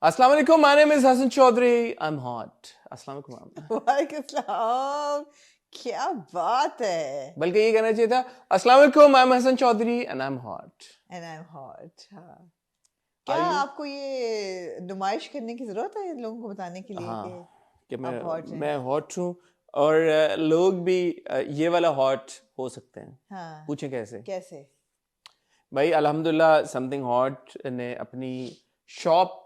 अस्सलाम वालेकुम, my name is Hassan Chaudhry. I'm hot. अस्सलाम वालेकुम। वालेकुम सलाम। क्या बात है। बल्कि ये कहना चाहिए था अस्सलाम वालेकुम, I'm Hassan Chaudhry and I'm hot. And I'm hot। हाँ। क्या Are you? आपको ये नुमाइश करने की जरूरत है लोगों को बताने के लिए कि हाँ कि आप हॉट हैं? मैं हॉट हूँ और लोग भी ये वाला हॉट हो सकते हैं। हाँ। पूछें कैसे? कैसे? भाई अल्हम्दुलिल्लाह समथिंग हॉट ने अपनी शॉप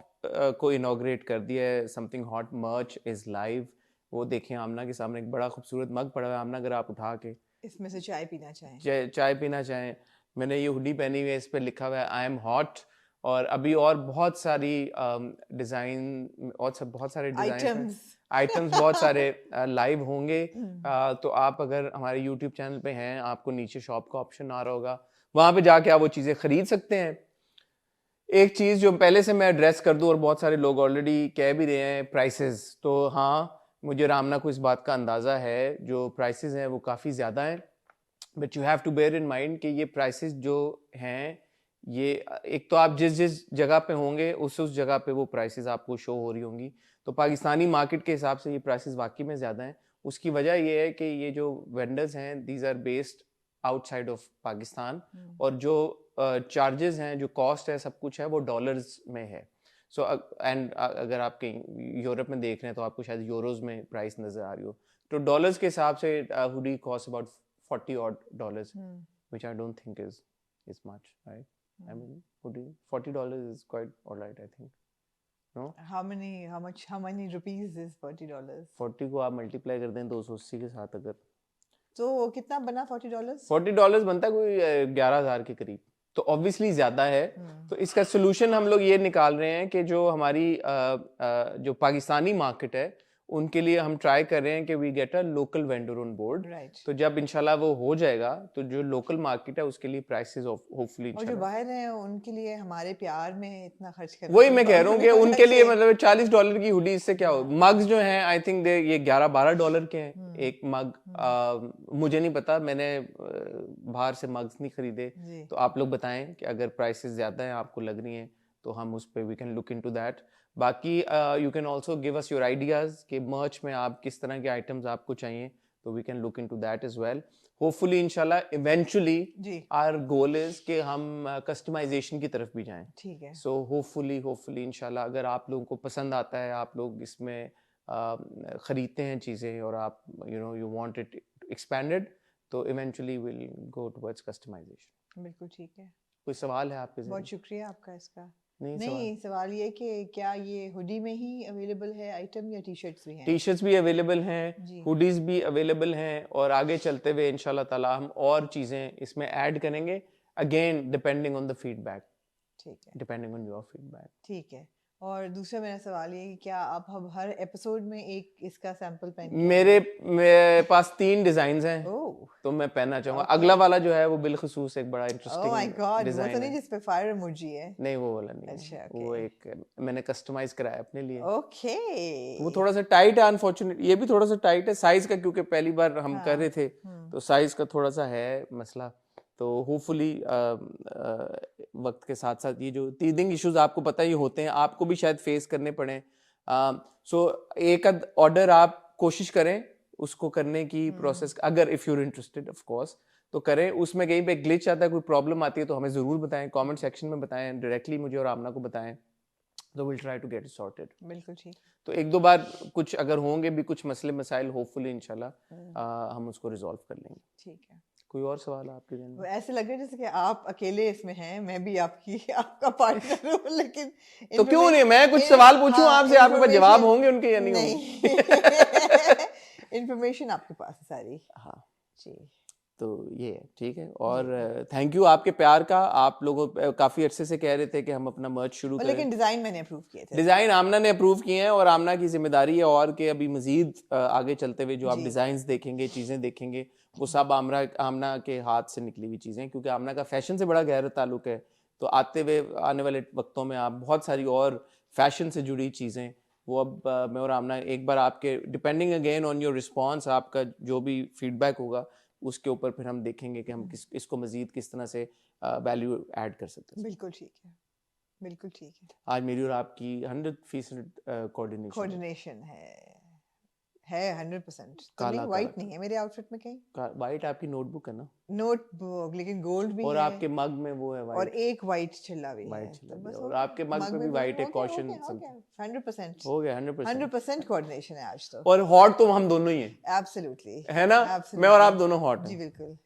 को इनॉग्रेट कर दिया है। समथिंग हॉट मर्च इज लाइव। वो देखें, आमना के सामने एक बड़ा खूबसूरत मग पड़ा हुआ है। आमना, अगर आप उठा के इसमें से चाय पीना चाहें? चाय पीना चाहें, मैंने ये हुडी पहनी हुई है, इस पर लिखा हुआ है आई एम हॉट। और अभी और बहुत सारी डिज़ाइन और सब बहुत सारे डिज़ाइन आइटम्स बहुत सारे लाइव होंगे। तो आप अगर हमारे यूट्यूब चैनल पे हैं, आपको नीचे शॉप का ऑप्शन आ रहा होगा, वहाँ पे जाके आप वो चीज़ें खरीद सकते हैं। एक चीज़ जो पहले से मैं एड्रेस कर दूं, और बहुत सारे लोग ऑलरेडी कह भी रहे हैं प्राइसेस, तो हाँ मुझे रामना को इस बात का अंदाज़ा है, जो प्राइसेस हैं वो काफ़ी ज़्यादा हैं। But you have to bear in mind कि ये प्राइसेस जो हैं, ये एक तो आप जिस जिस जगह पे होंगे उस जगह पे वो प्राइसेस आपको शो हो रही होंगी। तो पाकिस्तानी मार्केट के हिसाब से ये प्राइसेस वाकई में ज़्यादा हैं। उसकी वजह ये है कि ये जो वेंडर्स हैं, these are based outside of Pakistan, और जो चार्जेस हैं, जो कॉस्ट है, सब कुछ है वो डॉलर्स में है। सो एंड अगर आप कहीं यूरोप में देख रहे हैं तो आपको शायद यूरोज में प्राइस नज़र आ रही हो। तो डॉलर्स के हिसाब से hoodie cost about $40 which I don't think is much, right? I mean, $40 is quite all right, I think. No? How many rupees is $40? 40 को आप मल्टीप्लाई कर दें 280 के साथ, अगर तो कितना बना $40? $40 बनता है कोई 11,000 के करीब। तो ऑब्वियसली ज्यादा है। तो इसका सोल्यूशन हम लोग ये निकाल रहे हैं कि जो हमारी जो पाकिस्तानी मार्केट है, उनके लिए हम ट्राई कर रहे हैं कि we get a local vendor on board. तो जब इंशाल्लाह वो हो जाएगा, तो जो लोकल मार्केट है उसके लिए प्राइसेस होपफुली, और जो बाहर हैं उनके लिए हमारे प्यार में इतना खर्च करना, वही मैं कह रहा हूँ कि उनके लिए मतलब $40 की हुडी, इससे क्या हो। मग्स जो हैं, आई थिंक दे ये $11-12 के हैं एक मग। मुझे नहीं पता, मैंने बाहर से मग्स नहीं खरीदे। तो आप लोग बताएं कि अगर प्राइसेस ज्यादा हैं, आपको लग रही हैं, तो हम उस पर we can look into that. बाकी you can also give us your ideas कि मर्च में आप किस तरह के आइटम्स आपको चाहिए, तो we can look into that as well. Hopefully इंशाल्लाह इवेंचुअली आवर गोल इज कि हम कस्टमाइजेशन की तरफ भी जाएं। ठीक है। सो होपफुली इंशाल्लाह अगर आप लोगों को पसंद आता है, आप लोग इसमें खरीदते हैं चीज़ें, और आप यू वांट इट एक्सपेंडेड, तो eventually will go towards customisation. बिल्कुल ठीक है। कोई सवाल है आपके? बहुत शुक्रिया आपका इसका। नहीं, सवाल ये कि क्या ये हुडी में ही अवेलेबल है आइटम, या टी शर्ट्स भी हैं? टी शर्ट्स भी अवेलेबल हैं, हुडीज भी अवेलेबल हैं, और आगे चलते हुए इंशाल्लाह ताला हम और चीज़ें इसमें ऐड करेंगे, again depending on the feedback. ठीक है, डिपेंडिंग ऑन योर फीडबैक। ठीक है। और दूसरा मेरा सवाल ये कि क्या आप हम हर एपिसोड में एक इसका सैंपल पहन के मेरे पास 3 डिजाइन हैं, तो मैं पहनना चाहूंगा। अगला वाला जो है वो बिलखुसूस एक बड़ा इंटरेस्टिंग डिजाइन है, जिस पे फायर इमोजी है। नहीं, वो वाला नहीं। अच्छा, वो एक मैंने कस्टमाइज कराया अपने लिए। ओके। वो थोड़ा सा टाइट है, अनफॉर्चुनेट ये भी थोड़ा सा टाइट है साइज का, क्योंकि पहली बार हम कर रहे थे, तो साइज का थोड़ा सा है मसला। तो होपफुली वक्त के साथ साथ ये जो टीदिंग इश्यूज आपको पता ही होते हैं, आपको भी शायद फेस करने पड़े। सो एक ऑर्डर आप कोशिश करें उसको करने की प्रोसेस, अगर if you're interested of course, तो करें। उसमें कहीं पे ग्लिच आता है, कोई प्रॉब्लम आती है, तो हमें ज़रूर बताएं, कमेंट सेक्शन में बताएं, डायरेक्टली मुझे और आमना को बताएं, तो will try to get it sorted. बिल्कुल ठीक। तो एक दो बार कुछ अगर होंगे भी कुछ मसले मसाइल, होपफुली इंशाल्लाह हम उसको रिजॉल्व कर लेंगे। ठीक है। कोई और सवाल है आपके जहन में? ऐसे लग रहा है जैसे कि आप अकेले इसमें हैं, मैं भी आपका पार्टनर हूँ, लेकिन तो क्यों नहीं, मैं कुछ सवाल पूछूं आपसे, आपके पास जवाब होंगे उनके या नहीं होंगे? इंफॉर्मेशन आपके पास है सारी। हाँ जी, तो ये है, ठीक है। और थैंक यू आपके प्यार का। आप लोगों काफी अच्छे से कह रहे थे कि हम अपना मर्च शुरू करें, लेकिन डिजाइन मैंने अप्रूव किए थे। डिजाइन आमना ने अप्रूव किए हैं, और आमना की जिम्मेदारी है और कि अभी मजीद आगे चलते हुए जो आप डिजाइन्स देखेंगे, चीजें देखेंगे, वो सब आमना के हाथ से निकली हुई चीजें, क्योंकि आमना का फैशन से बड़ा गहरा ताल्लुक है। तो आने वाले वक्तों में आप बहुत सारी और फैशन से जुड़ी चीजें, वो अब मैं और आमना एक बार आपके, depending again on your response, आपका जो भी फीडबैक होगा उसके ऊपर फिर हम देखेंगे कि हम इसको मजीद किस तरह से वैल्यू ऐड कर सकते हैं। बिल्कुल ठीक है। बिल्कुल ठीक है। आज मेरी और आपकी 100% कोऑर्डिनेशन है 100%। काला व्हाइट नहीं है मेरे आउटफिट में कहीं। व्हाइट आपकी नोटबुक है ना? नोटबुक, लेकिन गोल्ड भी और है। आपके मग में वो है व्हाइट। और एक व्हाइट छिल्ला भी है। तो बस और आपके मग पे भी व्हाइट है, कॉशन। 100% हो गया 100% कोऑर्डिनेशन है आज तो। और हॉट तो हम दोनों ही हैं। एब्सोल्युटली है ना? मैं और आप दोनों हॉट हैं। जी बिल्कुल।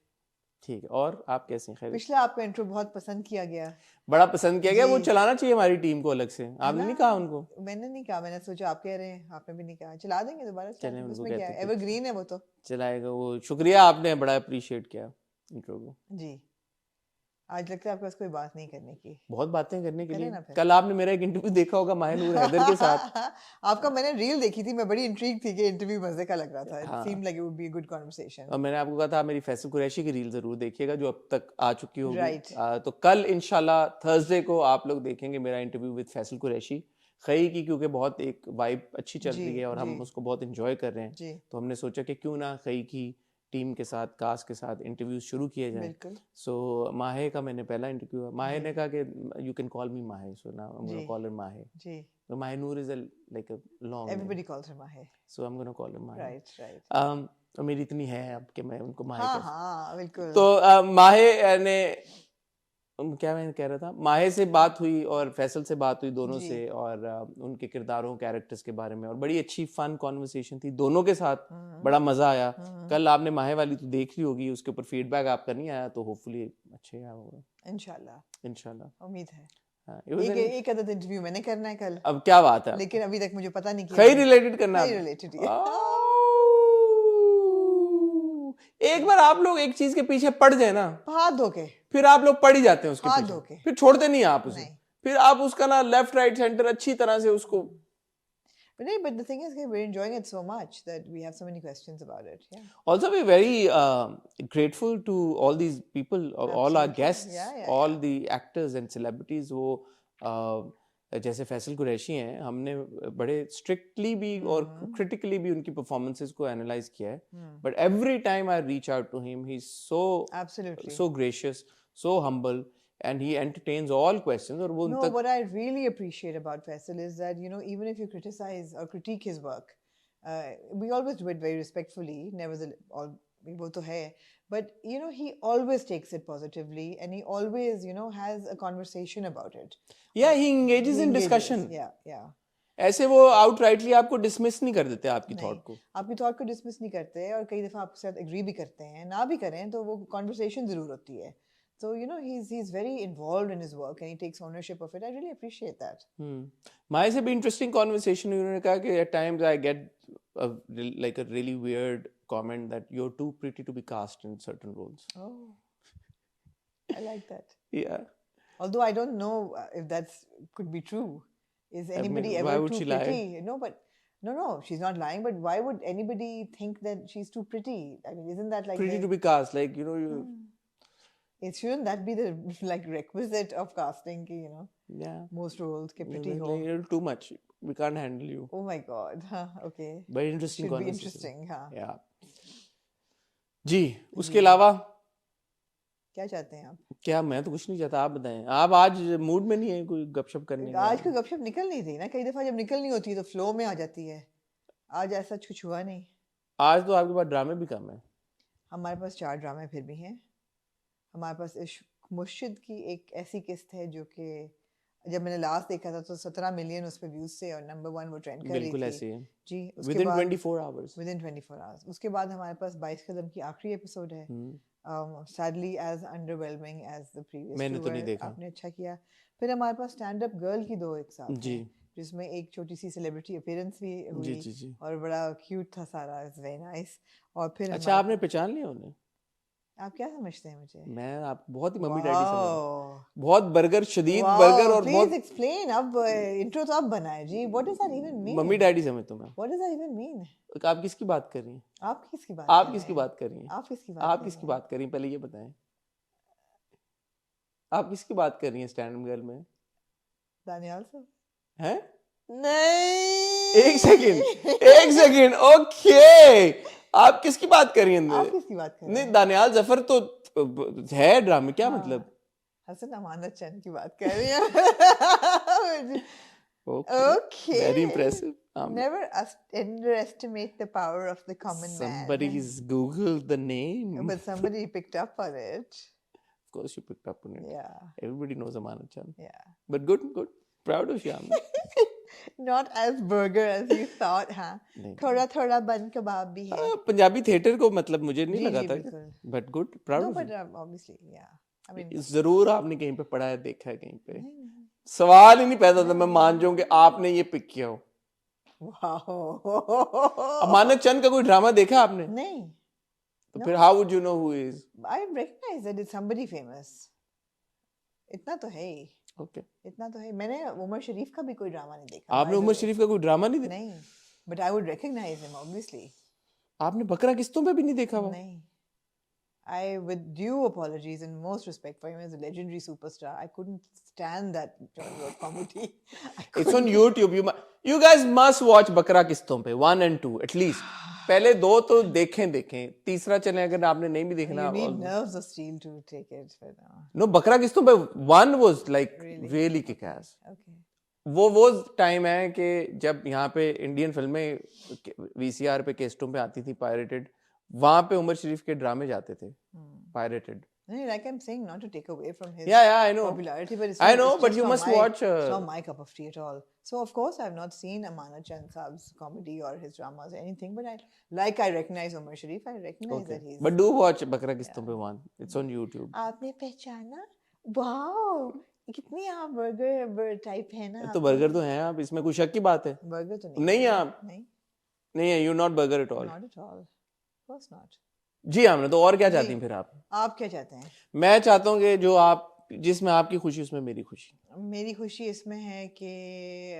ठीक है, और आप कैसे हैं? खैर, पिछला आपका इंट्रो बहुत पसंद किया गया। बड़ा पसंद किया गया। वो चलाना चाहिए हमारी टीम को अलग से। आपने नहीं कहा उनको? मैंने नहीं कहा, मैंने सोचा आप कह रहे हैं, आपने भी नहीं कहा। चला देंगे दोबारा, चलें, उनको उसमें क्या है, एवरग्रीन है वो तो। चलाएगा वो। शुक्रिया, आपने बड़ा अप्रिशिएट किया इंट्रो को। जी, आज लगता है आपके पास कोई बात नहीं करने की। बहुत बातें करने के लिए। फिर। कल आपने मेरा एक इंटरव्यू देखा होगा माहे नूर हैदर के साथ। आपका मैंने रील देखी थी, मैं बड़ी इंट्रिग थी कि इंटरव्यू मजे का लग रहा था। It seemed like it would be a good conversation. और मैंने आपको कहा था मेरी फैसल कुरैशी की रील जरूर देखिएगा, जो अब तक आ चुकी होगी। राइट। तो कल इंशाल्लाह थर्सडे को आप लोग देखेंगे मेरा इंटरव्यू विद फैसल कुरैशी खई की, क्योंकि बहुत एक वाइब अच्छी चल रही है और हम उसको बहुत एंजॉय कर रहे हैं। तो हमने सोचा कि क्यों ना खई की टीम के साथ, कास्ट के साथ इंटरव्यूज शुरू किए जाएं। सो माहे का मैंने पहला इंटरव्यू, माहे ने कहा कि you can call me Mahe, so now I am gonna call him Mahe. जी, so Mahe Noor is like a long, everybody calls him Mahe, so I am gonna call him Mahe. Right. और मेरी इतनी है अब कि मैं उनको माहे हाँ, हाँ, बिल्कुल। तो माहे ने, क्या मैं कह रहा था, माहे से बात हुई और फैसल से बात हुई, दोनों से, और उनके किरदारों, कैरेक्टर्स के बारे में, और बड़ी अच्छी फन कॉन्वर्सेशन थी दोनों के साथ। बड़ा मजा आया। कल आपने माहे वाली तो देख ली होगी, उसके ऊपर फीडबैक आपका नहीं आया, तो होपफुली अच्छे आया होगा इंशाल्लाह, उम्मीद है। एक अदद इंटरव्यू मैंने करना है कल। अब क्या बात है, लेकिन अभी तक मुझे पता नहीं खई रिलेटेड करना है। एक बार आप लोग एक चीज के पीछे पड़ जाए ना, हाथ धो के, फिर आप लोग पड़ ही जाते हैं उसके पीछे, फिर छोड़ते नहीं आप उसे। फिर आप उसका ना लेफ्ट राइट सेंटर अच्छी तरह से उसको। But the thing is, we're enjoying it so much that we have so many questions about it. Yeah. Also, we're very grateful to all these people, all our guests, all the actors and celebrities. वो जैसे फैसल कुरैशी हैं, हमने बड़े strictly भी और critically भी उनकी performances को एनालाइज किया है, but every time I reach out to him, he is so gracious, so humble, and he entertains all questions. और वो what I really appreciate about Faisal is that, you know, even if you criticize or critique his work, we always do it very respectfully, nevertheless, वो तो है, but you know, he always takes it positively, and he always, you know, has a conversation about it. Yeah, he engages in discussion. Yeah. ऐसे वो outrightly आपको dismiss नहीं कर देते आपकी thought को। आपकी thought को dismiss नहीं करते, और कई दफा आपके साथ agree भी करते हैं, ना भी करें तो वो conversation जरूर होती है। So, you know, he's very involved in his work and he takes ownership of it. I really appreciate that. माहे से भी interesting conversation, उन्होंने कहा कि at times I get like a really weird comment that you're too pretty to be cast in certain roles. Oh, I like that. Yeah. Although I don't know if that's could be true. Is anybody ever too pretty? No, but no, she's not lying. But why would anybody think that she's too pretty? I mean, isn't that like pretty to be cast? Like, you know, you. Shouldn't that be the like requisite of casting? You know, most roles ke pretty ho. Too much. We can't handle you. Oh my God. Okay. Very interesting. Should be interesting. हाँ. Yeah. जी, उसके अलावा क्या चाहते हैं आप? क्या, मैं तो कुछ नहीं चाहता, आप बताएं। आप आज मूड में नहीं है कोई गपशप करने का? आज कोई गपशप निकल नहीं रही ना, कई दफा जब निकल नहीं होती तो फ्लो में आ जाती है। आज ऐसा कुछ हुआ नहीं। आज तो आपके पास ड्रामे भी कम है। हमारे पास 4 ड्रामे फिर भी हैं। हमारे पास इश्क मुर्शिद की एक ऐसी किस्त है जो कि जब मैंने लास्ट देखा था तो 17 मिलियन उस पे व्यूज से, और नंबर 1 वो ट्रेंड कर रही थी। बिल्कुल ऐसे ही है जी। Within 24 hours. Within 24 hours. उसके बाद हमारे पास 22 कदम की आखिरी एपिसोड है। Sadly as underwhelming as the previous. मैंने तो नहीं देखा। आपने अच्छा किया। फिर हमारे पास स्टैंड अप गर्ल की 2 एक साथ जी, जिसमें एक छोटी सी सेलिब्रिटी अपीयरेंस भी हुई। जी। और बड़ा क्यूट था सारा, इट्स वेरी नाइस। और फिर अच्छा, आपने पहचान लिया उन्हें? आप क्या समझते हैं मुझे? मैं आप बहुत ही मम्मी डैडी समझ, बहुत बर्गर, शदीद बर्गर, और बहुत एक्सप्लेन। अब इंट्रो तो अब बना है जी। What does that even mean? Mummy daddy समझता हूं मैं। What does that even mean? आप किसकी बात कर रही हैं? आप किसकी बात आप किसकी बात कर रही हैं? आप किसकी बात कर रही हैं? पहले ये बताएं, आप किसकी बात कर रही हैं स्टैंड अप गर्ल में? दानियाल साहब हैं? नहीं, एक सेकंड ओके, आप किसकी बात कर रही हैं? आप किसकी बात कर रही हैं? नहीं, दानियाल जफर तो है ड्रामे, क्या मतलब? हसन अमानत चंद की बात कर रही हैं. Okay. Very impressive. Never underestimate the power of the common man. Somebody's Googled the name. But somebody picked up on it. Of course you picked up on it. Yeah. Everybody knows Amanat Chand. Yeah. But good. Proud of you. Not as burger as you thought, huh? थोड़ा बन कबाब भी है. Punjabi theatre को मतलब मुझे नहीं लगा था. But good. Proud of you. No, but obviously, yeah. I mean, जरूर आपने कहीं पे पढ़ा है, देखा है कहीं पे. सवाल ही नहीं पैदा होता, मैं मान जाऊं कि आपने ये पिक किया हो. अमानत चंद का कोई ड्रामा देखा आपने? नहीं. तो फिर how would you know who is? I recognize that it's somebody famous. इतना तो है ही. Okay. इतना तो है. मैंने उमर शरीफ का भी कोई ड्रामा नहीं देखा. आपने उमर शरीफ का कोई ड्रामा नहीं देखा? नहीं. But I would recognize him obviously. आपने बकरा किस्तों पे भी नहीं देखा वो? नहीं. I, with due apologies and most respect for him as a legendary superstar, I couldn't stand that genre of comedy. It's on YouTube. You guys must watch बकरा किस्तों पे 1 and 2 at least. पहले 2 तो देखें. तीसरा चले अगर आपने नहीं भी देखना. You need nerves of steel to take it. But no, बकरा किस्तों पे 1 was like really kick-ass. Okay. वो टाइम है कि जब यहाँ पे इंडियन फिल्में VCR पे केस्टों पे आती थी पायरेटेड, वहां पे उमर शरीफ के ड्रामे जाते थे pirated. Like I'm saying, not to take away from his I know. popularity, but I know, but you must watch. It's not my cup of tea at all. So of course I've not seen Amanat Chand Saab's comedy or his dramas or anything, but I recognize Umar Sharif. I recognize that he's. But do watch बकरा किस्तों पे 1. It's on YouTube. आपने पहचाना? Wow. कितनी आप burger type है ना. तो बर्गर तो हैं आप, इसमें कोई शक की बात है? बर्गर तो नहीं आप. नहीं है. You not burger at all. Not at all. Of course not. जी हमने तो और क्या चाहती हैं फिर आप? आप क्या चाहते हैं? मैं चाहता हूँ कि जो आप जिसमें आपकी खुशी उसमें मेरी खुशी. मेरी खुशी इसमें है कि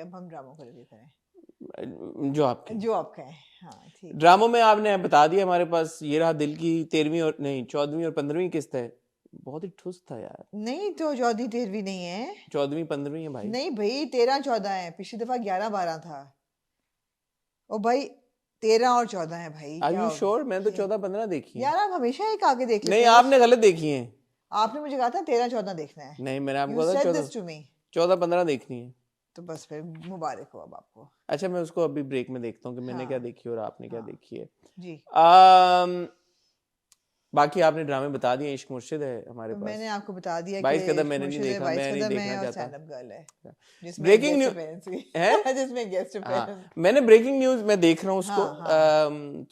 अब हम ड्रामों को रिव्यू करें. जो आपका है. हाँ ठीक. ड्रामों में आपने बता दिया हमारे पास ये रहा दिल की 13वीं और नहीं 14वीं और 15वीं किस्त है. बहुत ही ठुस था यार. नहीं तो 14वीं 13वीं नहीं है. 14वीं 15वीं है भाई. नहीं भाई 13 14 है. पिछली दफा 11 12 था. ओ भाई 13 और 14 है भाई. Are you sure? मैंने तो 14 15 देखी है. यार आप हमेशा एक आगे देख लेते हैं. नहीं आपने गलत देखी है. आपने मुझे कहा था 13 14 देखना है. नहीं मैंने आपको कहा था 14 15 देखनी है. तो बस फिर मुबारक हो अब आपको. अच्छा मैं उसको अभी ब्रेक में देखता हूँ कि मैंने क्या देखी और आपने क्या देखी है. जी. बाकी आपने ड्रामे बता दिए. इश्क मुर्शिद है हमारे पास. मैंने आपको बता दिया 22 कदम मैंने नहीं देखा. मैं नहीं देखना चाहता. ब्रेकिंग न्यूज़ है जिसमें गेस्ट अपीयरेंस. मैंने ब्रेकिंग न्यूज़ मैं देख रहा हूँ उसको.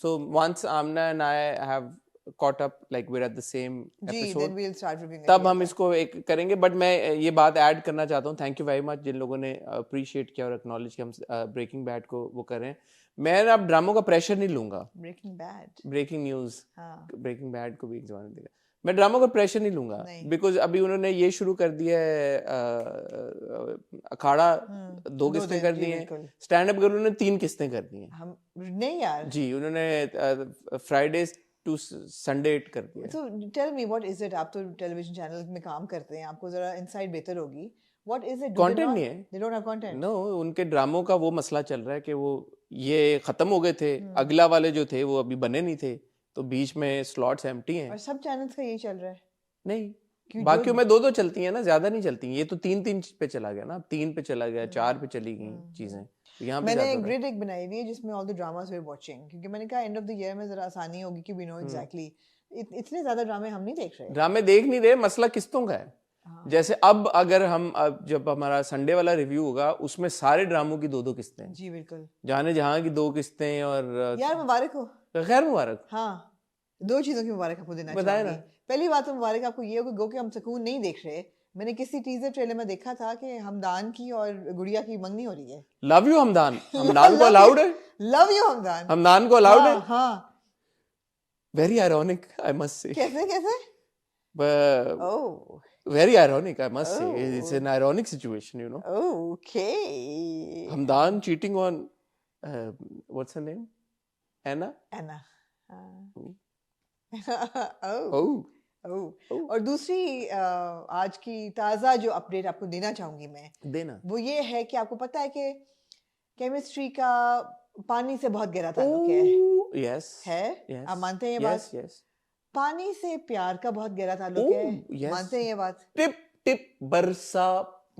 So once Amna and I have caught up, like we're at the same episode. Then we'll start reviewing. तब हम इसको एक करेंगे. बट मैं ये बात ऐड करना चाहता हूँ. थैंक यू वेरी मच जिन लोगों ने अप्रिशिएट किया और एक्नॉलेज किया हम ब्रेकिंग बैड को वो करें. मैं अब ड्रामों का प्रेशर नहीं लूंगा. ब्रेकिंग न्यूज़ ब्रेकिंग बैड को भी एक जमाने देगा. मैं ड्रामों का प्रेशर नहीं लूंगा बिकॉज अभी उन्होंने ये शुरू कर दिया है अखाड़ा 2 किस्तें कर दी हैं. स्टैंड अप गर्ल ने 3 किस्तें कर दी हैं. नहीं यार जी उन्होंने फ्राइडे टू संडे कर दिया. So tell me what is it? आप तो टेलीविजन चैनल में काम करते हैं, आपको जरा इनसाइट बेहतर होगी. What is it? कंटेंट नहीं है. They don't have content. No, उनके ड्रामों का वो मसला चल रहा है कि वो ये खत्म हो गए थे. अगला वाले जो थे वो अभी बने नहीं थे तो बीच में स्लॉट्स एम्प्टी हैं. और सब चैनल्स का यही चल रहा है. नहीं बाकियों में 2 चलती हैं ना, ज्यादा नहीं चलती. ये तो 3 पे चला गया ना. 3 पे चला गया, 4 पे चली गई चीजें. यहाँ मैंने एक ग्रिड एक बनाई हुई है जिसमें all the dramas we are watching, क्योंकि मैंने कहा एंड ऑफ द ईयर में जरा आसानी होगी कि वी नो एग्जैक्टली. इतने ज्यादा ड्रामे हम नहीं देख रहे. ड्रामे देख नहीं रहे. मसला किस्तों का है. जैसे अब अगर हम जब हमारा संडे वाला रिव्यू होगा उसमें सारे ड्रामों की 2 किस्तें हैं. जी बिल्कुल. जाने जहां की 2 किस्तें. और यार मुबारक हो. खैर मुबारक. हाँ 2 चीजों की मुबारक आपको देना चाहिए. पहली बात तो मुबारक आपको ये हो कि हम सुकून नहीं देख रहे. मैंने किसी टीजर ट्रेलर में देखा था कि हमदान की और गुड़िया की मंगनी हो रही है. Love you Hamdan. हमदान को अलाउड है. Love you Hamdan. हमदान को अलाउड है. हाँ very ironic I must say. कैसे very ironic I must say. It's an ironic situation, you know. Okay. Hamdan cheating on what's her name? Anna. और दूसरी आज की ताज़ा जो अपडेट आपको देना चाहूंगी मैं वो ये है कि आपको पता है कि केमिस्ट्री का पानी से बहुत गहरा ताल्लुक है. yes. आप मानते हैं ये बात? yes. पानी से प्यार का बहुत गहरा ताल्लुक है. मानते हैं ये बात? टिप टिप बरसा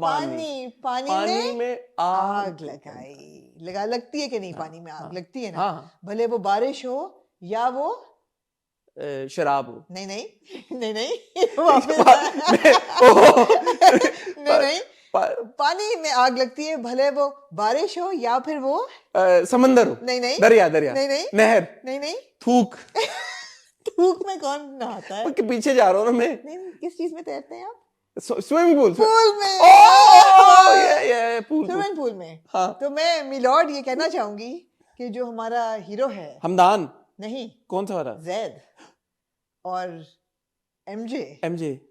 पानी में आग लगती है कि नहीं? पानी में आग लगती है ना। हाँ, भले वो बारिश हो या वो शराब हो। नहीं नहीं पानी में आग लगती है, भले वो बारिश हो या फिर वो समंदर हो। नहीं दरिया नहीं नहर नहीं थूक में कौन नहाता है? पीछे जा रहा हूँ ना मैं। नहीं, किस चीज में तैरते हैं आप? स्विमिंग पूल में। स्विमिंग पूल में। हाँ। तो मैं मिलॉर्ड ये कहना चाहूंगी कि जो हमारा हीरो है हमदान नहीं, कौन सा वाला? जैद और एमजे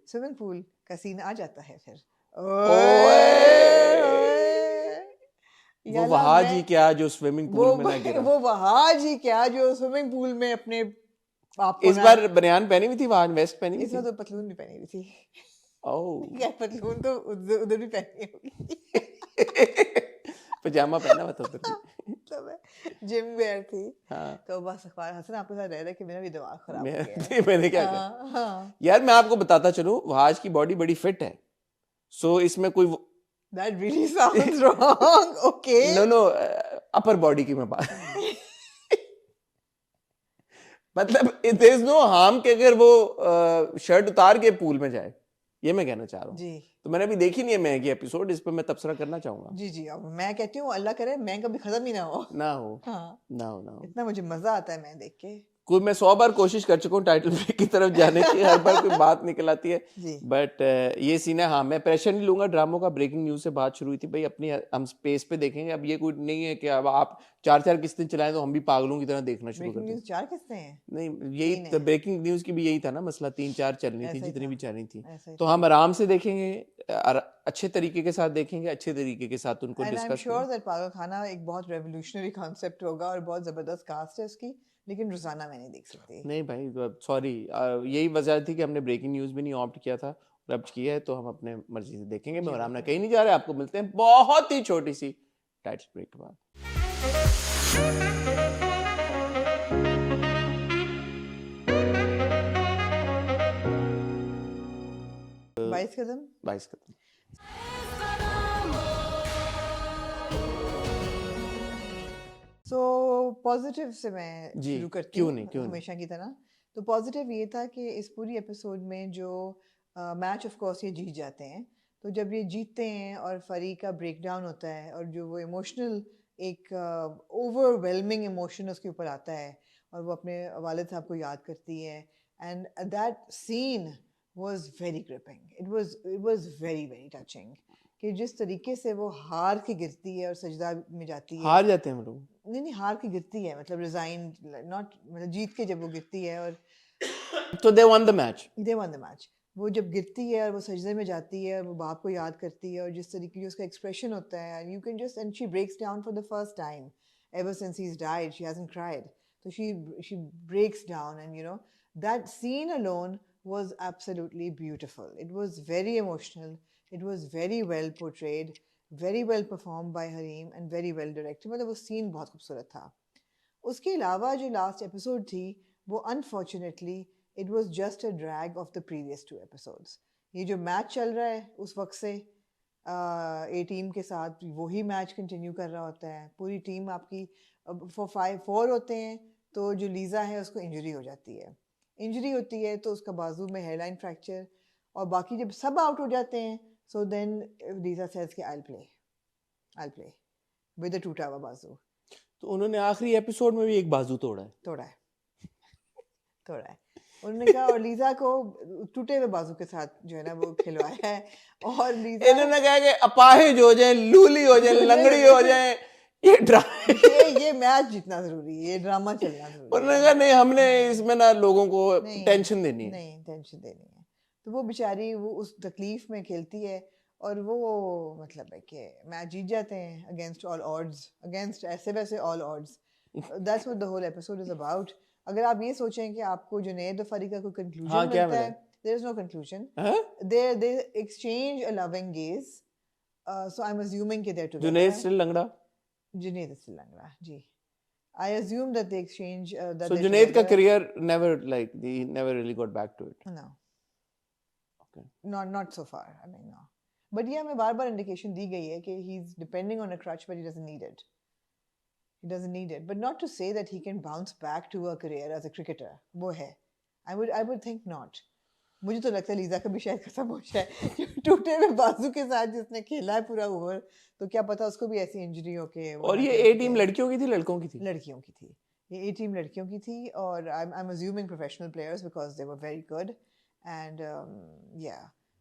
स्विमिंग पूल का सीन आ जाता है फिर। वो वहाजी क्या जो स्विमिंग पूल में ना गिरा। वो वहाजी क्या जो स्विमिंग पूल में अपने आप को इस बार बनियान पहनी हुई थी, वहां वेस्ट पहनी हुई थी। इस बार तो पतलून भी पहनी हुई थी। ओह पतलून तो उधर भी पहनी होगी। पजामा पहना हुआ था उधर भी। तो जिम वेयर थी। हाँ। तो बस अखबार हसन आपके साथ रह रहे कि मेरा भी दिमाग खराब हो गया। मैंने क्या किया? यार मैं आपको बताता चलूं, वहाज की बॉडी बड़ी फिट है। सो इसमें कोई That really sounds wrong. Okay. No, upper body की मैं बात मतलब there is no harm कि अगर वो शर्ट उतार के पूल में जाए, ये मैं कहना चाह रहा हूँ जी। तो मैंने अभी देखी नहीं है मैं की एपिसोड, इस पर मैं तबसरा करना चाहूंगा। जी अब मैं कहती हूँ अल्लाह करे मैं कभी खत्म ही ना हो। हाँ। इतना मुझे मजा आता है मैं देख के। कोई मैं 100 बार कोशिश कर चुका हूँ टाइटल ब्रेक की तरफ जाने की, हर बार कोई बात निकल आती है। बट ये सीन है। हाँ, मैं प्रेशर नहीं लूंगा ड्रामों का। ब्रेकिंग न्यूज से बात शुरू हुई थी भाई, अपनी हम स्पेस पे देखेंगे। अब ये कोई नहीं है कि अब आप 4 किस्तें चलाएं तो हम भी पागलों की तरह देखना शुरू कर दें। 4 किस्तें हैं? नहीं, यही तो ब्रेकिंग न्यूज की भी यही था ना मसला, 3-4 चलनी थी, जितनी भी चलनी थी। तो हम आराम से देखेंगे, अच्छे तरीके के साथ देखेंगे, अच्छे तरीके के साथ उनको डिस्कस करेंगे। श्योर दैट पागल खाना एक बहुत रेवोल्यूशनरी कॉन्सेप्ट होगा और बहुत जबरदस्त कास्ट है उसकी, लेकिन रोजाना मैं नहीं देख सकती। नहीं भाई सॉरी, यही वजह थी कि हमने ब्रेकिंग न्यूज भी नहीं ऑप्ट किया था, अब किया है तो हम अपने मर्जी से देखेंगे। मैं आराम ना कहीं नहीं जा रहे, आपको मिलते हैं बहुत ही छोटी सी टाइटल ब्रेक के बाद। 22 कदम। सो पॉजिटिव से मैं शुरू करती हूँ हमेशा की तरह। तो पॉजिटिव ये था कि इस पूरी एपिसोड में जो मैच ऑफ कोर्स ये जीत जाते हैं, तो जब ये जीतते हैं और फरी का ब्रेक डाउन होता है और जो वो इमोशनल एक ओवरवेलमिंग इमोशन उसके ऊपर आता है और वो अपने वालिद साहब को याद करती है, and that scene was very gripping. It was very very touching कि जिस तरीके से वो हार के गिरती है और सजदा में जाती है। हार जाते हैं हम लोग? नहीं हार के गिरती है, मतलब रिजाइन नॉट, मतलब जीत के जब वो गिरती है और तो दे वन द मैच। वो जब गिरती है और वो सजदे में जाती है और वो बाप को याद करती है और जिस तरीके से उसका एक्सप्रेशन होता है, you can just, and she breaks down for the first time ever since he is died, she hasn't cried, so she breaks down, and you know that scene alone was absolutely beautiful. It was very emotional, it was very well portrayed, very well performed by Hareem and very well directed. मतलब वो scene बहुत खूबसूरत था। उसके अलावा जो last episode थी वो unfortunately it was just a drag of the previous 2 episodes. ये जो मैच चल रहा है उस वक्त से ए टीम के साथ वही मैच कंटिन्यू कर रहा होता है। पूरी टीम आपकी 4 होते हैं, तो जो लीज़ा है उसको इंजरी हो जाती है। इंजरी होती है तो उसका बाजू में हेयरलाइन फ्रैक्चर, और बाकी जब सब आउट हो जाते हैं सो देन लीज़ा सेज कि आई प्ले विद अ टूटा हुआ बाजू। तो उन्होंने आखिरी एपिसोड में भी एक बाजू तोड़ा है। उन्होंने कहा, और लीजा को टूटे हुए बाजू के साथ जो है ना वो खिलवाया है, और लीजा इन्होंने कहा कि अपाहिज हो जाए, लूली हो जाए, लंगड़ी हो जाए, ये मैच जीतना जरूरी है, ये ड्रामा चलना जरूरी है। उन्होंने कहा नहीं, हमने इसमें ना लोगों को टेंशन देनी है। तो वो बेचारी वो उस तकलीफ में खेलती है और वो मतलब है कि मैच जीत जाते हैं अगेंस्ट ऑल ऑड्स, अगेंस्ट ऐसे वैसे all odds. That's what the whole episode is about. अगर आप ये सोचें कि आपको जुनैद और फरी का कोई कंक्लूजन मिलता है, there is no conclusion. They exchange a loving gaze, so I am assuming कि they are together. Junaid still लंगड़ा जी। I assume that they exchange that so Junaid ka career never really got back to it. No. चुके हैं? Not so far. I mean, no. But yeah, हमें बार-बार indication दी गई है कि he's depending on a crutch, but he doesn't need it. He doesn't need it. But not to say that he can bounce back to a career as a cricketer. वो है. I would think not. मुझे तो लगता है Lisa का भी शायद खत्म हो जाए टूटे हुए बाजू के साथ जिसने खेला है पूरा ओवर, तो क्या पता उसको भी ऐसी इंजरी हो के। और ये ए टीम लड़कियों की थी लड़कों की थी? लड़कियों की थी, ये ए टीम लड़कियों की थी, और आई am assuming professional players because they were very good and या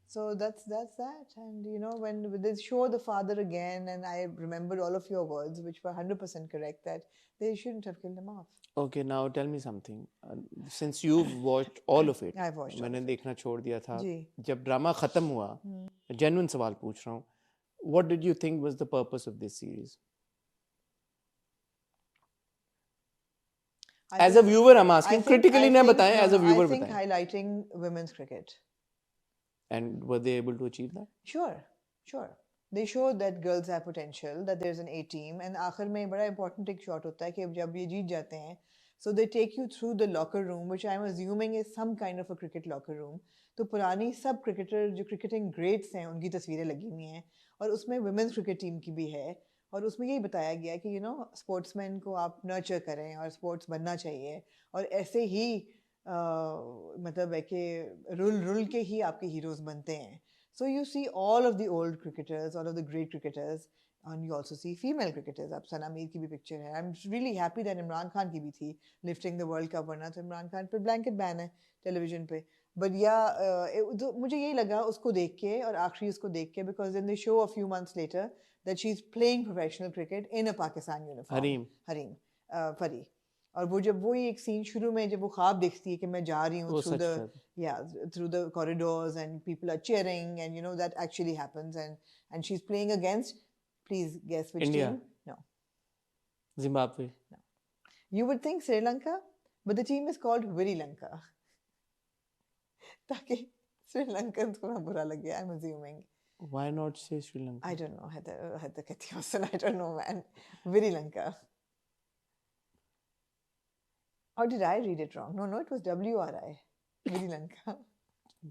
so that's that. And you know, when they show the father again, and I remembered all of your words which were 100% correct, that they shouldn't have killed him off. Okay, now tell me something. Since you've watched all of it, I've watched मैंने देखना छोड़ दिया था जी। जब drama खत्म हुआ, genuine सवाल पूछ रहा हूँ, what did you think was the purpose of this series? As a viewer, I'm asking. Critically ना बताएं, as a viewer बताएं. I think highlighting women's cricket. And were they able to achieve that? Sure. They show that girls have potential, that there's an A team, and आखिर में बड़ा important एक shot होता है कि जब ये जीत जाते हैं, so they take you through the locker room, which I'm assuming is some kind of a cricket locker room. तो पुरानी सब cricketer जो cricketing greats हैं उनकी तस्वीरें लगी हुई हैं, और उसमें women's cricket team की भी है, और उसमें यही बताया गया है कि you know sportsmen को आप nurture करें और sports बनना चाहिए, और ऐसे ही मतलब है कि रुल के ही आपके हीरोज बनते हैं. So you see all of the old cricketers, all of the great cricketers, and you also see female cricketers. अब सना मीर की भी पिक्चर है. I'm really happy that Imran Khan की भी थी lifting the World Cup, वरना तो इमरान खान पर blanket ban है टेलीविजन पे. But yeah, मुझे यही लगा उसको देख के और आखिरी उसको देख के, because then they show a few months later that she's playing professional cricket in a Pakistan uniform. Hareem परी. और वो जब वो एक सीन शुरू में जब वो ख्वाब देखती है कि मैं जा रही हूँ through the corridors and people are cheering, and you know that actually happens, and she's playing against, please guess which India. team? No. Zimbabwe. No. You would think Sri Lanka, but the team is called Viri Lanka. ताकि Sri Lankans को ना बुरा लगे, I'm assuming. Why not say Sri Lanka? I don't know. Had the I don't know, man. Viri Lanka. Or did I read it wrong? No, it was WRI. Sri Lanka.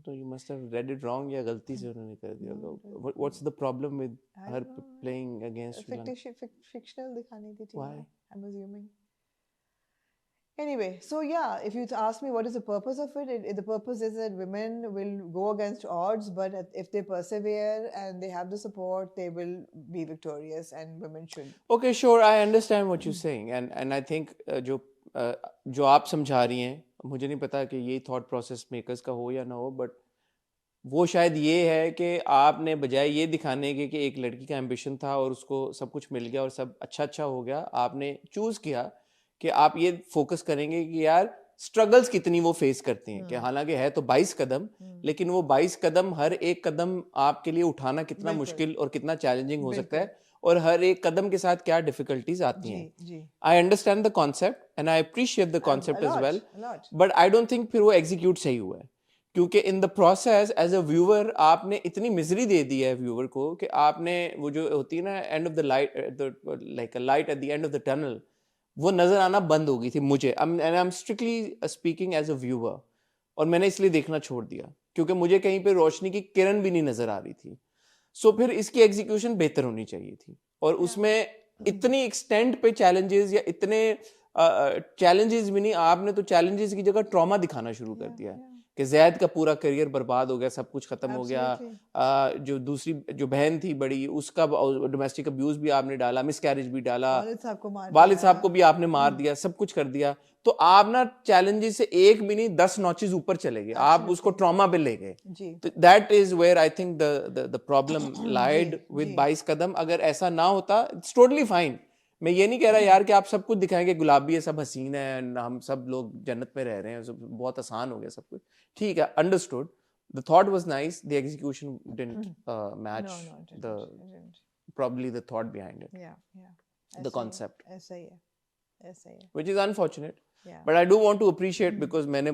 So you must have read it wrong, या गलती से उन्होंने कर दिया. What's the problem with her playing against Sri Lanka? Fictional दिखानी थी. Why? I'm assuming. Anyway, so yeah, if you ask me what is the purpose of it, the purpose is that women will go against odds, but if they persevere and they have the support, they will be victorious, and women should. Okay, sure, I understand what you're saying, and I think जो आप समझा रही हैं, मुझे नहीं पता कि ये थॉट प्रोसेस मेकर्स का हो या ना हो, बट वो शायद ये है कि आपने बजाय ये दिखाने के कि एक लड़की का एम्बिशन था और उसको सब कुछ मिल गया और सब अच्छा हो गया, आपने चूज किया कि आप ये फोकस करेंगे कि यार स्ट्रगल्स कितनी वो फेस करती हैं, कि हालांकि है तो 22 कदम, लेकिन वो 22 कदम, हर एक कदम आपके लिए उठाना कितना मुश्किल और कितना चैलेंजिंग हो सकता है, और हर एक कदम के साथ क्या डिफिकल्टीज आती हैं. I understand the concept and I appreciate the concept as well, but I don't think फिर वो एग्जीक्यूट सही हुआ है, क्योंकि in the process as a viewer आपने इतनी मिजरी दे दी है व्यूअर को कि आपने वो जो होती है ना end of the light, like a light at the end of the tunnel, वो नजर आना बंद हो गई थी मुझे. I am strictly speaking as a viewer, और मैंने इसलिए देखना छोड़ दिया क्योंकि मुझे कहीं पे रोशनी की किरण भी नहीं नजर आ रही थी. सो फिर इसकी एग्जीक्यूशन बेहतर होनी चाहिए थी, और उसमें इतनी एक्सटेंट पे चैलेंजेस या इतने चैलेंजेस भी नहीं, आपने तो चैलेंजेस की जगह ट्रॉमा दिखाना शुरू कर दिया है कि जैद का पूरा करियर बर्बाद हो गया, सब कुछ खत्म हो गया. जो दूसरी जो बहन थी बड़ी, उसका डोमेस्टिक अब्यूज भी आपने डाला, मिसकैरेज भी डाला, वालिद साहब को भी आपने मार दिया, सब कुछ कर दिया. तो आप ना चैलेंजेस से एक भी नहीं 10 नॉचेस ऊपर चले गए, आप उसको ट्रॉमा पे ले गए. That is where I think the problem lied with 22 Qadam. अगर ऐसा ना होता, इट्स टोटली फाइन. मैं ये नहीं कह रहा यार कि आप सब कुछ दिखाएंगे गुलाबी है, सब हसीन है, हम सब लोग जन्नत में रह रहे हैं, सब बहुत आसान हो गया सब कुछ, ठीक है, understood. The thought was nice, the execution didn't match the probably the thought behind it. The concept. ऐसा ही है. Which is unfortunate. But I do want to appreciate because मैंने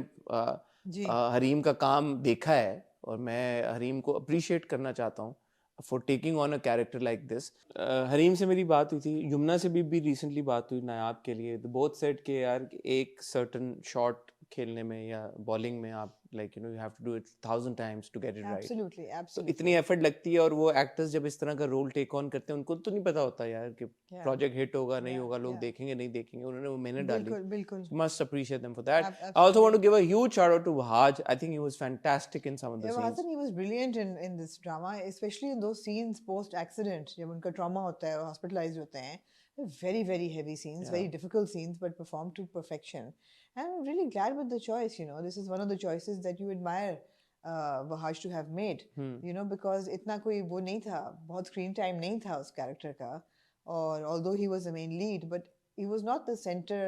हरीम का काम देखा है, और मैं हरीम को appreciate करना चाहता हूँ for taking on a character like this. Hareem से मेरी बात हुई थी, यमुना से भी recently बात हुई नायाब के लिए. The both said कि यार एक certain shot खेलने में या बॉलिंग में आप like you have to do it 1000 times to get it right. Absolutely तो एब्सोल्युटली इतनी एफर्ट लगती है, और वो एक्टर्स जब इस तरह का रोल टेक ऑन करते हैं उनको तो नहीं पता होता यार कि प्रोजेक्ट हिट होगा नहीं होगा, लोग देखेंगे नहीं देखेंगे, उन्होंने वो मेहनत डाली। बिल्कुल बिल्कुल Must appreciate them for that. I also want to give a huge shout out to Wahaj. I think he was fantastic in some of the scenes. Hassan, he was brilliant in this drama, especially in those scenes post accident जब उनका trauma होता है और hospitalized होते हैं. Very very heavy scenes, very difficult scenes, but performed to perfection. And I'm really glad with the choice. This is one of the choices that you admire Wahaj to have made. Because इतना कोई वो नहीं था, बहुत screen time नहीं था उस character का. और although he was the main lead, but he was not the center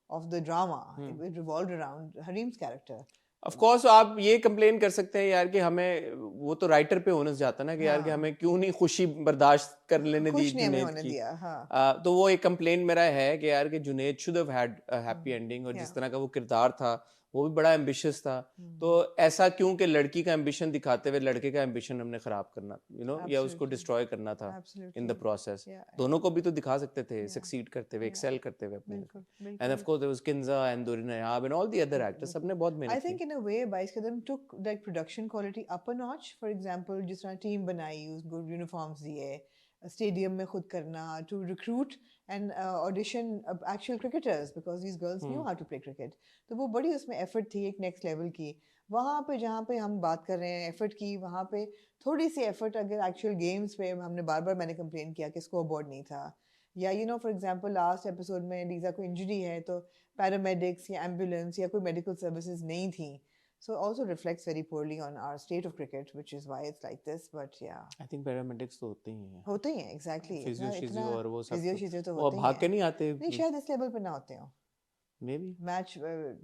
of the drama. It revolved around Harim's character. Of course, आप ये कंप्लेन कर सकते हैं यार कि हमें, वो तो राइटर पे होने जाता ना कि यार कि हमें क्यों नहीं खुशी बर्दाश्त कर लेने दी जुनैद की। तो वो एक कंप्लेन मेरा है कि यार कि Junaid should have had a happy ending, और जिस तरह का वो किरदार था वो भी बड़ा एम्बिशियस था। तो ऐसा क्यों कि लड़की का एम्बिशन दिखाते हुए लड़के का एम्बिशन हमने खराब करना, या उसको डिस्ट्रॉय करना था इन द प्रोसेस। दोनों को भी तो दिखा सकते थे सक्सीड करते हुए, एक्सेल करते हुए अपने। And of course there was Kinza and Durein Nayab and all the other actors, सबने बहुत मेहनत की। I think in a way बाइस कदम took that production quality up a notch. For example, जिस तरह टीम बनाई, उसको यूनिफॉर्म्स दिए, स्टेडियम में खुद करना, to recruit and audition actual cricketers because these girls knew how to play cricket. तो वो बड़ी उसमें एफर्ट थी एक नेक्स्ट लेवल की। वहाँ पे जहाँ पे हम बात कर रहे हैं एफर्ट की, वहाँ पे थोड़ी सी एफर्ट अगर एक्चुअल गेम्स पे, हमने बार बार मैंने कंप्लेन किया कि स्कोर बोर्ड नहीं था, या फॉर एग्जांपल लास्ट एपिसोड में लीजा को इंजरी है तो पैरामेडिक्स या एम्बुलेंस या कोई मेडिकल सर्विसेज नहीं थी। So also reflects very poorly on our state of cricket, which is why it's like this. But yeah, I think paramedics तो होते ही हैं। होते ही हैं, exactly. फिजियो और वो सब। फिजियो तो वो होते ही हैं। भाग के नहीं आते। नहीं, शायद इस लेवल पे ना होते हो। Maybe. Match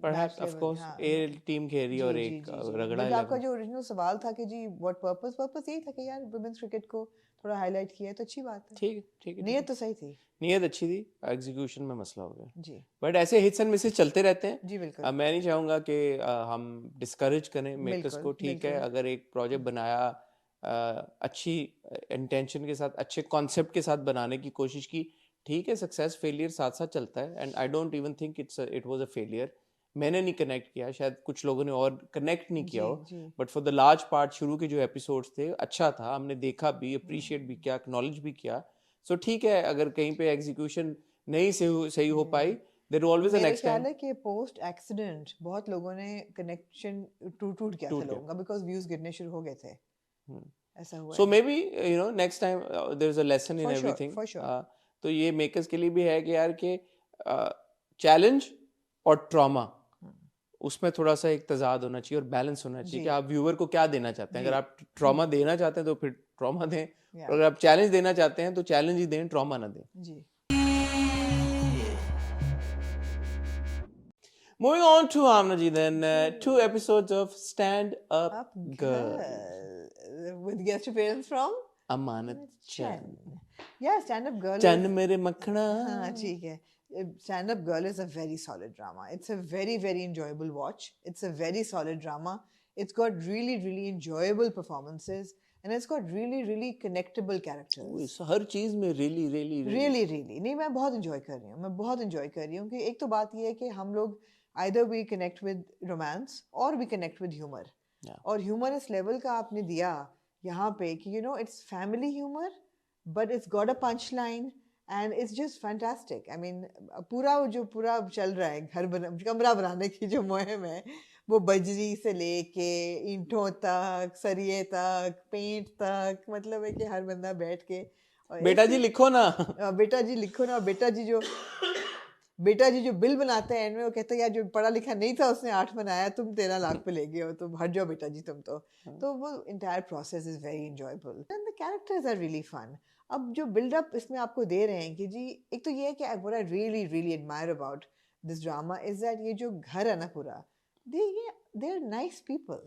Perhaps, of course, एक टीम खेल रही और एक रगड़ा है। आपका जो ओरिजिनल सवाल था कि जी what purpose यही था कि यार वुमेन्स क्रिकेट को थोड़ा हाईलाइट किया है तो अच्छी बात है। ठीक है। नीयत तो सही थी। नीयत अच्छी थी, एग्जीक्यूशन में मसला हो गया जी। बट ऐसे हिट्स एंड मिसेस चलते रहते हैं। जी बिल्कुल। मैं नहीं चाहूंगा कि हम डिस्करेज करें मेकर्स को। ठीक है, अगर एक प्रोजेक्ट बनाया अच्छी इंटेंशन के साथ, अच्छे कॉन्सेप्ट के साथ बनाने की कोशिश की, ठीक है, सक्सेस फेलियर साथ साथ चलता है। And I don't even think it was a failure. मैंने नहीं कनेक्ट किया, शायद कुछ लोगों ने और कनेक्ट नहीं किया हो, but for the large part शुरू के जो एपिसोड्स थे अच्छा था, हमने देखा भी, अप्रिशिएट भी किया, एक्नॉलेज भी किया। सो ठीक है, अगर कहीं पे एग्जीक्यूशन नहीं सही हो पाई, there always a next time. मेरा ख्याल है कि पोस्ट एक्सीडेंट बहुत लोगों ने कनेक्शन टूट गया था लोगों का, बिकॉज़ व्यूज गिरने शुरू हो गए थे। ऐसा हुआ। So maybe next time there is a lesson in everything. तो ये मेकर्स के लिए भी है कि यार के चैलेंज और ट्रॉमा, उसमें थोड़ा सा एक तजाद होना चाहिए और बैलेंस होना चाहिए कि आप व्यूअर को क्या देना चाहते हैं। अगर आप ट्रॉमा देना चाहते हैं तो फिर ट्रॉमा दें, और अगर आप चैलेंज देना चाहते हैं तो चैलेंज ही दें, ट्रॉमा ना दें। जी। Moving on to Amna ji then, 2 episodes of Stand Up Girl with guest appearance from Amanat Chan. Yeah, Stand Up Girl. Chan mere makhna. हाँ ठीक है। Stand Up Girl is a very solid drama. It's a very very enjoyable watch. It's a very solid drama. It's got really really enjoyable performances. And it's got really really connectable characters. हर चीज में really नहीं, मैं बहुत enjoy कर रही हूँ कि एक तो बात ये है कि हम लोग either we connect with romance or we connect with humor. और humor इस level का आपने दिया यहाँ पे कि it's family humor but it's got a punchline and it's just fantastic. I mean पूरा चल रहा है कमरा बनाने की जो मुहिम है, वो बजरी से लेके ईंटों तक, सरिये तक, पेंट तक, मतलब है कि हर बंदा बैठ के बेटा जी लिखो ना, बेटा जी जो बिल बनाते हैं वो कहते हैं यार जो पढ़ा लिखा नहीं था उसने 8 बनाया, तुम 13 लाख पे ले गए हो, तुम हट जाओ बेटा जी तुम तो वो entire process is very enjoyable and the characters are really fun. अब जो बिल्डअप इसमें आपको दे रहे हैं कि जी, एक तो ये है कि what I really really admire about this drama is that ये जो घर है ना पूरा, दे आर नाइस पीपल,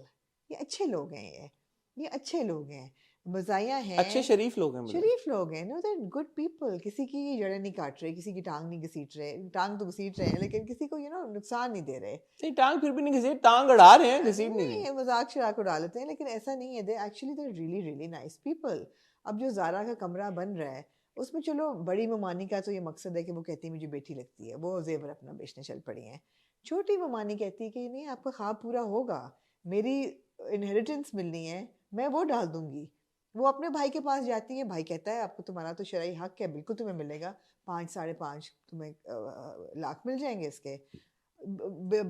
ये अच्छे लोग हैं, ये अच्छे लोग हैं, मज़ाया हैं, अच्छे शरीफ लोग हैं, no they are good people. किसी की जड़ें नहीं काट रहे, किसी की टांग नहीं घसीट रहे, टांग तो घसीट रहे हैं लेकिन किसी को नुकसान नहीं दे रहे। नहीं, टांग फिर भी नहीं घसीट, टांग अड़ा रहे हैं, घसीट नहीं, मजाक शराक उड़ा लेते हैं, लेकिन ऐसा नहीं है, they actually they really really nice people. अब जो ज़ारा का कमरा बन रहा है उसमें चलो बड़ी ममानी का तो ये मकसद है कि वो कहती है मुझे बेटी लगती है, वो जेवर अपना बेचने चल पड़ी हैं। छोटी ममानी कहती है कि नहीं आपका ख्वाब पूरा होगा, मेरी इनहेरिटेंस मिलनी है, मैं वो डाल दूंगी। वो अपने भाई के पास जाती है, भाई कहता है आपको तुम्हारा तो शरई हक है, बिल्कुल तुम्हें मिलेगा, 5 5.5 तुम्हें लाख मिल जाएंगे इसके।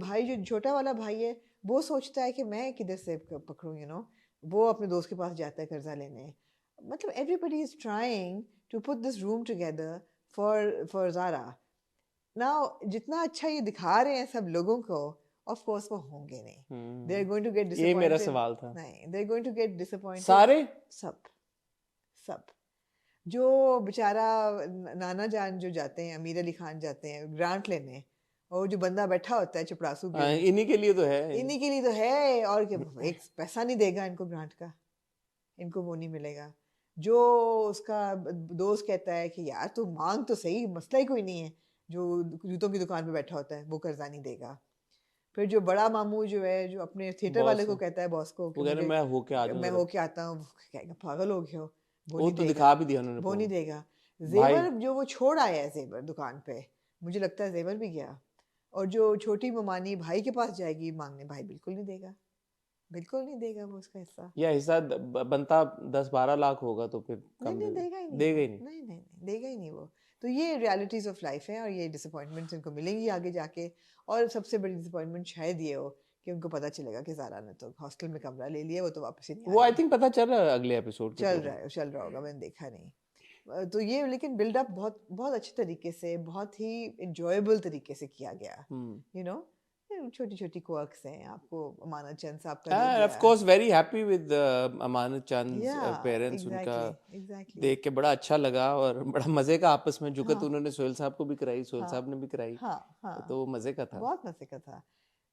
भाई जो छोटा वाला भाई है वो सोचता है कि मैं किधर से पकड़ूं, वो अपने दोस्त के पास जाता है कर्जा लेने। मतलब everybody is trying to put this room together for Zara. Now जितना अच्छा ये दिखा रहे हैं सब लोगों को, ऑफ कोर्स वो होंगे नहीं, they are going to get ये मेरा डिसअपॉइंटेड। सवाल था। नहीं, they are going to get disappointed सारे सब सब। जो बेचारा नाना जान जो जाते हैं, अमीर अली खान जाते हैं ग्रांट लेने, और जो बंदा बैठा होता है चपड़ासू के, इन्हीं के लिए तो है, इन्हीं के लिए तो है। और एक पैसा नहीं देगा इनको ग्रांट का, इनको वो नहीं मिलेगा। जो उसका दोस्त कहता है कि यार तू मांग तो सही, मसला ही कोई नहीं है, जो जूतों की दुकान पे बैठा होता है वो कर्जा नहीं देगा। फिर जो बड़ा मामू जो है, जो अपने थिएटर वाले को कहता है, बॉस को, कि मैं होके आ मैं होके आता हूँ, कहेगा पागल हो गए हो, वो तो दिखा भी दिया उन्होंने, वो नहीं देगा। जेवर जो वो छोड़ आया है जेवर दुकान पे, मुझे लगता है जेवर भी गया। और जो छोटी ममानी भाई के पास जाएगी मांगने, भाई बिल्कुल नहीं देगा, बिल्कुल नहीं देगा वो उसका हिस्सा। या हिस्सा बनता 10-12 लाख होगा तो फिर नहीं कम नहीं देगा ही नहीं, देगा ही नहीं। नहीं नहीं देगा ही नहीं वो। तो ये रियलिटीज ऑफ लाइफ है, और ये डिसअपॉइंटमेंट्स इनको मिलेंगी आगे जाके। और सबसे बड़ी डिसअपॉइंटमेंट शायद ये हो कि उनको पता चलेगा कि ज़ारा ने तो हॉस्टल में कमरा ले लिया, वो तो वापस ही नहीं वो आई थिंक पता चल रहा है अगले एपिसोड के चल रहा होगा, मैंने देखा नहीं। तो ये लेकिन बिल्डअप बहुत बहुत अच्छे तरीके से, बहुत ही इंजॉयबल तरीके से किया गया। छोटी छोटी क्वर्क्स हैं। आपको अमानत चंद साहब का of course very happy with Amanat Chand parents, उनका देख के बड़ा अच्छा लगा। और बड़ा मजे का आपस में जुकत उन्होंने सोहेल साहब को भी कराई, सोहेल साहब ने भी कराई, तो मजे का था, बहुत मजे का था।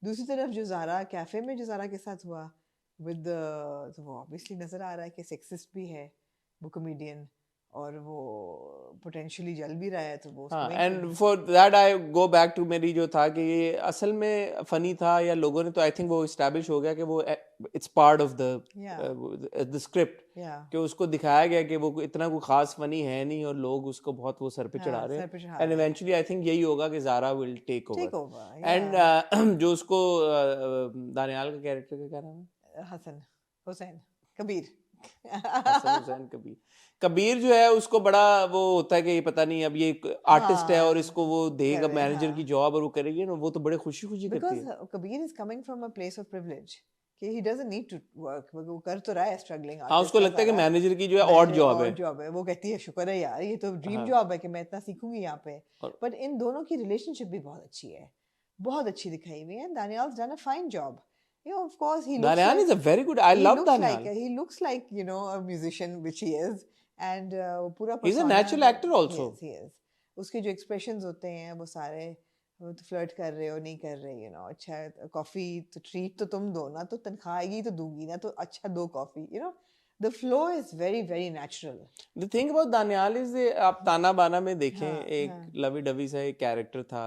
दूसरी तरफ जो ज़ारा कैफे में जो ज़ारा के साथ हुआ विद, तो वो ऑब्वियसली नजर आ रहा है कि सेक्सिस्ट भी है वो कॉमेडियन, और वो पोटेंशियली जल भी रहा है, तो वो and for that I go back to मेरी जो था कि ये असल में फनी था, या लोगों ने तो आई थिंक वो इस्टेब्लिश हो गया कि वो it's part of the script, कि उसको दिखाया गया कि वो इतना कोई खास फनी है नहीं, और लोग उसको बहुत वो सर पे चढ़ा रहे हैं। एंड इवेंचुअली आई थिंक यही होगा कि Zara will take over. And जो उसको दानियाल का कैरेक्टर का क्या नाम है, हसन हुसैन कबीर कबीर जो है, उसको बड़ा वो होता है कि ये पता नहीं अब ये आर्टिस्ट है और इसको वो देगा मैनेजर की जॉब और वो करेगी ना, वो तो बड़े खुशी खुशी करती है। Kabir is coming from a place of privilege कि he doesn't need to work, वो कर तो रहा है स्ट्रगलिंग। हाँ, उसको लगता है कि मैनेजर की जो है ऑड जॉब है, वो कहती है शुक्र है यार, ये तो ड्रीम जॉब है कि मैं इतना सीखूंगी यहाँ पे। बट इन दोनों की रिलेशनशिप भी बहुत अच्छी है, बहुत अच्छी दिखाई हुई है। Daniel's done a fine job. Of course, he looks Daniel is a very good. I love Daniel. He looks like a musician, which he is, and पूरा he's a natural actor also. He is. उसके जो expressions होते हैं वो सारे, वो तो flirt कर रहे हो नहीं कर रहे, अच्छा कॉफी तो ट्रीट तो तुम दो ना, तो तनख्वाह आएगी तो दूंगी ना, तो अच्छा दो coffee, The flow is very very natural. The thing about Daniel is आप ताना बाना में देखें, एक लवी डवी सा एक कैरेक्टर था,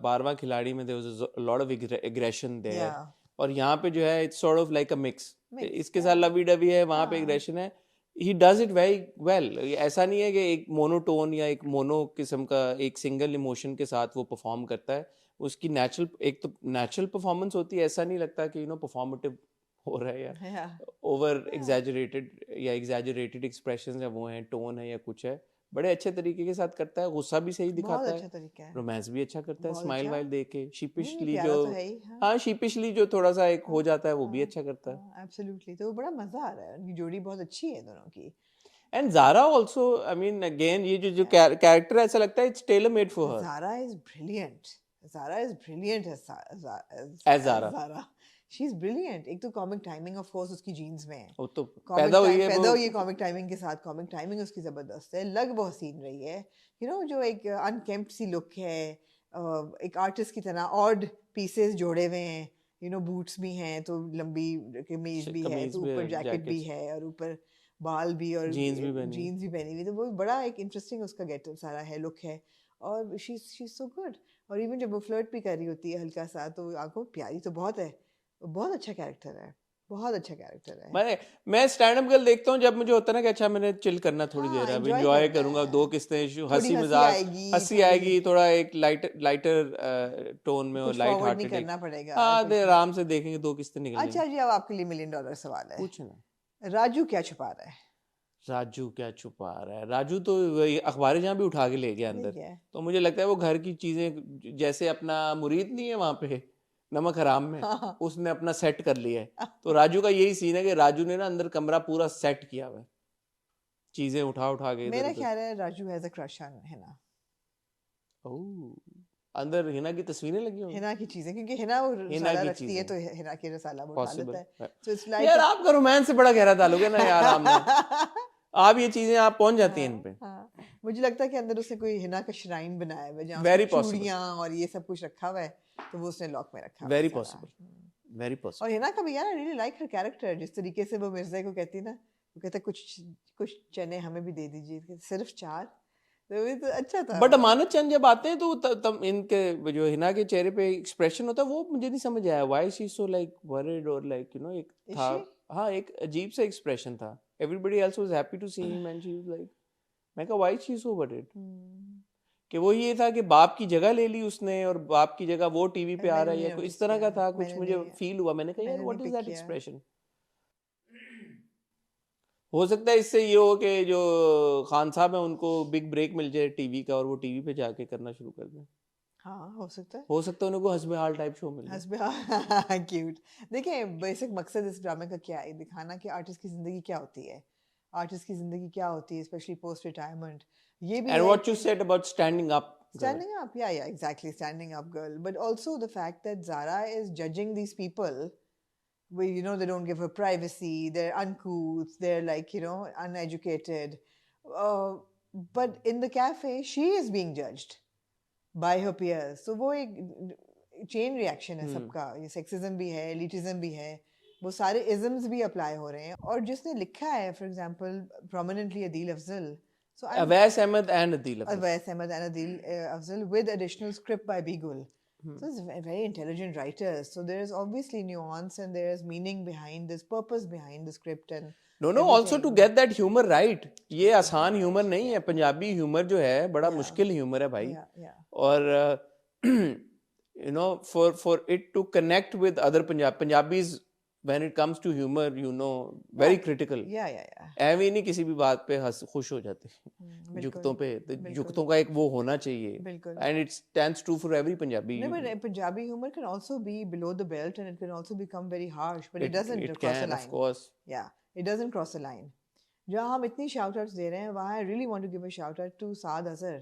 12वां खिलाड़ी में there was a lot of aggression there, और यहाँ पे जो है it's sort of like a mix. इसके साथ लवी डवी है, वहाँ पे aggression है, he does it very well. ऐसा नहीं है कि एक मोनोटोन या एक मोनो किस्म का एक सिंगल इमोशन के साथ वो परफॉर्म करता है। उसकी नेचुरल, एक तो नेचुरल परफॉर्मेंस होती है, ऐसा नहीं लगता कि परफॉर्मेटिव हो रहा है या ओवर एग्जैजरेटेड या एग्जैजरेटेड एक्सप्रेशंस या वो हैं, टोन है या कुछ है, बड़े अच्छे तरीके के साथ करता है। गुस्सा भी सही दिखाता है, रोमांस भी अच्छा करता है, स्माइल वाइल दे के, शीपिशली जो हाँ शीपिशली जो थोड़ा सा एक हो जाता है वो भी अच्छा करता है। एब्सोल्युटली, तो बड़ा मजा आ रहा है, उनकी जोड़ी बहुत अच्छी है दोनों की। And Zara also, I mean again ये जो कैरेक्टर ऐसा लगता है it's tailor made for her. Zara is brilliant, Zara is brilliant as Zara, she is brilliant. एक तो कॉमिक टाइमिंग ऑफ कोर्स उसकी जीन्स में है, वो तो पैदा हुई है कॉमिक टाइमिंग के साथ, कॉमिक टाइमिंग उसकी जबरदस्त है, लग बहुत हसीन रही है, जो एक अनकेम्प्ट सी लुक है, एक आर्टिस्ट की तरह ऑड पीसेस जोड़े हुए हैं, बूट्स भी हैं तो लंबी कमीज भी है, तो ऊपर जैकेट भी है, और ऊपर बाल भी, और जीन्स भी पहनी हुई, तो वो बड़ा एक इंटरेस्टिंग उसका गेटअप सारा है, लुक है, और शी इज सो गुड। और इवन जब वो फ्लर्ट भी कर रही होती है हल्का सा, तो आंखों प्यारी तो बहुत है, बहुत अच्छा कैरेक्टर है। बहुत अच्छा कैरेक्टर है। मैं स्टैंड अप गर्ल देखता हूँ जब मुझे होता है ना कि अच्छा मैंने चिल करना थोड़ी देर, अब एंजॉय करूंगा, 2 किस्तें, हंसी मजाक, हंसी आएगी, थोड़ा एक लाइटर टोन में और लाइट हार्टेड, करना पड़ेगा, हाँ आराम से देखेंगे, 2 किस्तें निकलेंगी। अच्छा जी, अब आपके लिए $1 मिलियन सवाल है, पूछे ना। राजू क्या छुपा रहा है? राजू क्या छुपा रहा है? राजू तो अखबारें जहाँ भी उठा के ले गया अंदर, तो मुझे लगता है वो घर की चीजें, जैसे अपना मुरीद नहीं है वहां पे नमक हराम में, उसने अपना सेट कर लिया है। तो राजू का यही सीन है कि राजू ने ना अंदर कमरा पूरा सेट किया हुआ है, चीजें उठा के। मेरा ख्याल है Raju has a crush on Hina. Oh, अंदर हिना की तस्वीरें लगी होंगी, हिना की चीजें, क्योंकि हिना वो रसाला रखती है, तो हिना की रसाला वो उठा लेता है। तो इट्स लाइक यार आपका रोमांस से बड़ा गहरा ताल्लुक है ना यार, आप ये चीजें आप पहुंच जाती हैं इन पे। मुझे लगता है कि अंदर उसने कोई हिना का श्राइन बनाया हुआ है, जहाँ चूड़ियां और ये सब कुछ रखा हुआ है, तो वो उसने लॉक में रखा। Very possible, very possible. और हिना का भी यार, I really like her character, जिस तरीके से वो मिर्जा को कहती है ना, वो कहता है कुछ चने हमें भी दे दीजिए, सिर्फ 4, तो अच्छा था। बट अमानत चंद जब आते हैं तो तब इनके जो हिना के चेहरे पे एक्सप्रेशन होता है, वो मुझे नहीं समझ आया, why she so like worried और लाइक यू नो, एक था, हाँ एक अजीब सा एक्सप्रेशन था। Everybody else was happy to see him and she was like, मैं कहा व्हाई शी सो वरीड, कि वो ये था कि बाप की जगह ले ली उसने और बाप की जगह वो टीवी पे आ रहा है या कोई इस तरह का था कुछ, मुझे फील हुआ। मैंने कहा यार व्हाट इज दैट एक्सप्रेशन। हो सकता है इससे ये हो कि जो खान साहब है उनको बिग ब्रेक मिल जाए टीवी का और वो टीवी पे जाके करना शुरू कर दें। हाँ, हो सकता है उनको हस्बे हाल टाइप शो मिल जाए। क्यूट। देखिए बेसिक मकसद इस ड्रामे का क्या है, दिखाना कि आर्टिस्ट की जिंदगी क्या होती है, आर्टिस्ट की जिंदगी क्या होती है, स्पेशली पोस्ट रिटायरमेंट। ये भी, and what you said about standing up yeah, exactly, standing up girl, but also the fact that Zara is judging these people, you know, they don't give her privacy, they're uncouth, they're like, you know, uneducated, but in the cafe she is being judged by her peers, so वो एक chain reaction है सबका, ये sexism भी है, elitism भी है, वो सारे isms भी apply हो रहे हैं। और जिसने लिखा है, for example, prominently Adil Afzal, so Awais Ahmed and Adil Afzal with additional script by Bigul. So it's very intelligent writers. So there is obviously nuance and there is meaning behind this, purpose behind the script and also to get that humor right. ये आसान humor नहीं है, Punjabi humor जो है बड़ा मुश्किल humor है भाई। और you know, for it to connect with other Punjabis when it comes to humor, you know, very critical. ऐਵੇਂ नहीं किसी भी बात पे खुश हो जाते, जुगतों पे, जुगतों का एक वो होना चाहिए, and it stands true for every Punjabi. No, but Punjabi humor can also be below the belt and it can also become very harsh, but it doesn't cross a line. Of course. Yeah, it doesn't cross a line. जहाँ हम इतनी shout outs दे रहे हैं, वहाँ I really want to give a shout out to Saad Azhar,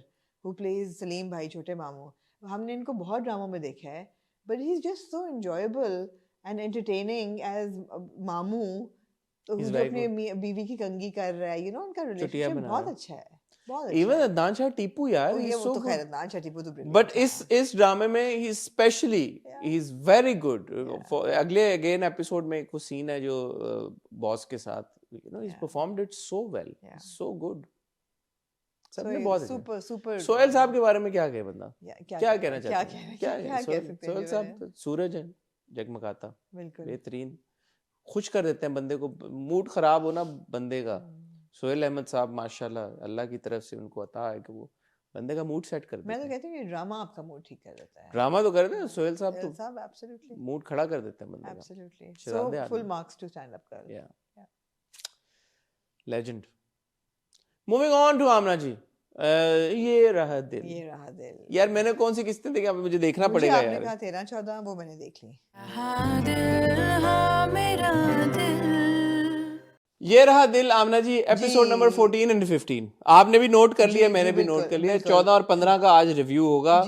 who plays Salim भाई छोटे मामू। हमने इनको बहुत ड्रामों में देखा है, but he's just so enjoyable and entertaining as मामू, तो जो अपनी बीवी की कंगी कर रहा है, you know, उनका relationship बहुत अच्छा है, बहुत अच्छा। Even Adnan Shah Tipu यार, ये वो तो खैर Adnan Shah Tipu तो brilliant। But इस ड्रामे में he especially he's very good। अगले again episode में कुछ सीन है जो बॉस के साथ, you know, he's performed it so well, so good। सबने बहुत super। सोहेल साहब के बारे में क्या कहे बंदा, क्या कहना चाहते हैं, क्या सोहेल साहब सूरज है जगमगाता, बेहतरीन, खुश कर देते हैं बंदे को, मूड खराब हो ना बंदे का, सोहेल अहमद साहब माशाल्लाह अल्लाह की तरफ से उनको अता है कि वो बंदे का मूड सेट कर देते हैं। मैं तो कहती हूँ ये ड्रामा आपका मूड ठीक कर देता है। ड्रामा तो कर देते हैं सोहेल साहब, तो एब्सोल्युटली मूड खड़ा कर देते हैं बंदे का, absolutely. So full marks to stand up girl, या legend. Moving on to Aamna ji, ये रहा दिल। यार मैंने कौन सी किस्तें देखी, मुझे देखना पड़ेगा यार। आपने कहा 13-14, वो मैंने देख ली। ये रहा दिल आमना जी, एपिसोड नंबर 14 एंड 15 आपने भी नोट कर लिया, मैंने भी नोट कर लिया। 14 और 15 का आज रिव्यू होगा।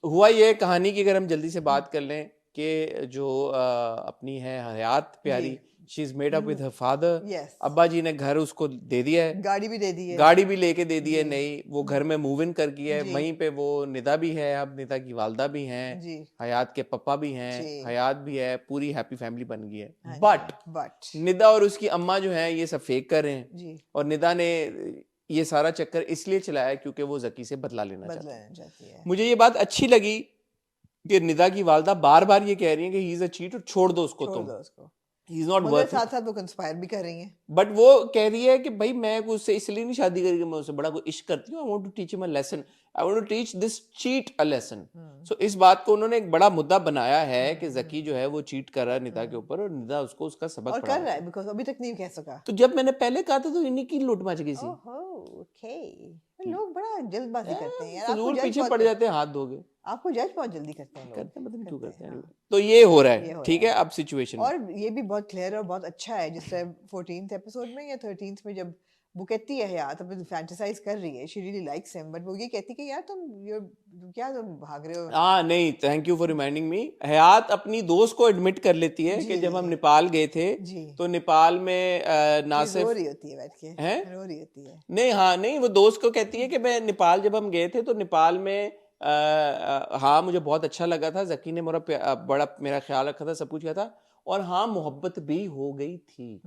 हुआ ये कहानी की, अगर हम जल्दी से बात कर लें कि जो अपनी है हयात प्यारी, she is made up with her father. अब्बा जी ने घर उसको दे दिया है, गाड़ी भी दे दी है, गाड़ी भी लेके दे दी है नई, वो घर में मूव इन कर गया है। वहीं पे वो निदा भी है, अब निदा की वालदा भी हैं, हयात के पापा भी हैं, हयात भी है, पूरी हैप्पी फैमिली बन गई है। बट निदा और उसकी अम्मा जो है ये सब फेक कर रहे हैं, और निदा ने ये सारा चक्कर इसलिए चलाया क्योंकि वो जकी से बदला लेना चाहती है। मुझे ये बात अच्छी लगी कि निदा की वालदा बार बार ये कह रही है कि ही इज अ चीट, छोड़ दो उसको तुम, ही इज नॉट मगर वर्थ, साथ साथ वो कंस्पायर भी कर रही हैं। बट वो कह रही है कि भाई मैं उससे इसलिए नहीं शादी करी कि मैं उससे बड़ा कोई इश्क करती हूँ, I want to teach him a lesson, I want to teach this cheat a lesson. So इस बात को उन्होंने एक बड़ा मुद्दा बनाया है कि जकी जो है वो चीट कर रहा है निदा के ऊपर, और निदा उसको उसका सबक और पढ़ा कर रहा रहा है है। बिकॉज अभी तक नहीं कह सका। तो जब मैंने पहले कहा था तो इन्हीं की लूट मच गई सी। ओहो ओके, लोग बड़ा जल्दबाजी करते हैं यार, आपको फजूल जज पीछे बहुत पड़ जाते हैं, हाथ धोगे आपको जज बहुत जल्दी करते हैं लोग। करते हैं, पता नहीं क्यों करते हैं। हाँ, तो ये हो रहा ये है, हो ठीक रहा है है। अब सिचुएशन। और ये भी बहुत क्लियर और बहुत अच्छा है, जिस तरह 14th एपिसोड में या 13th में जब वो कहती है हयात अब फैंटेसाइज कर रही है, she really likes him, but वो ये कहती कि यार तुम भाग रहे हो। हाँ नहीं, thank you for reminding me. Hayat अपनी दोस्त को एडमिट कर लेती है कि जब हम नेपाल गए थे जी तो नेपाल में रो नासिफ रही होती है बैठ के, हैं, रो रही होती है। नहीं हाँ नहीं, वो दोस्त को कहती है कि मैं नेपाल जब हम गए थे तो नेपाल में हाँ मुझे बहुत अच्छा लगा था, जकी ने बड़ा मेरा ख्याल रखा था, सब कुछ किया था, और हाँ मोहब्बत भी हो गई थी।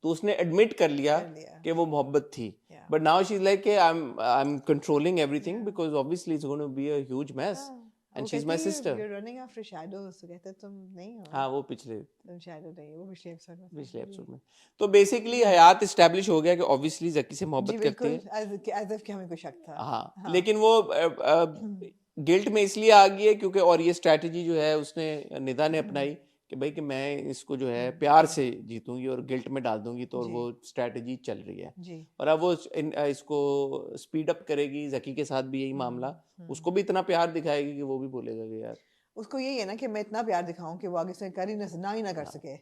तो उसने एडमिट कर लिया कि वो मोहब्बत थी, but now she is like I am controlling everything because obviously it's going to be a huge mess and she is my sister. You are running after shadows, तो कहते तुम नहीं हो। हाँ वो पिछले शैडो नहीं, वो पिछले एपिसोड में। तो बेसिकली हयात एस्टैब्लिश हो गया कि ऑब्वियसली जकी से जी मोहब्बत करती बिल्कुल, है, एज इफ कि हमें कोई शक था। हाँ लेकिन वो गिल्ट में इसलिए आ गई है क्योंकि, और ये स्ट्रैटेजी जो है उसने निदा ने अपनाई कि भाई कि मैं इसको जो है प्यार से जीतूंगी और गिल्ट में डाल दूंगी, तो और वो स्ट्रैटेजी चल रही है जी। और अब वो इसको स्पीड अप करेगी। जकी के साथ भी यही मामला, उसको भी इतना प्यार दिखाएगी कि वो भी बोलेगा कि यार उसको यही है ना कि मैं इतना प्यार दिखाऊं कि वो आगे से कर ही ना कर सके,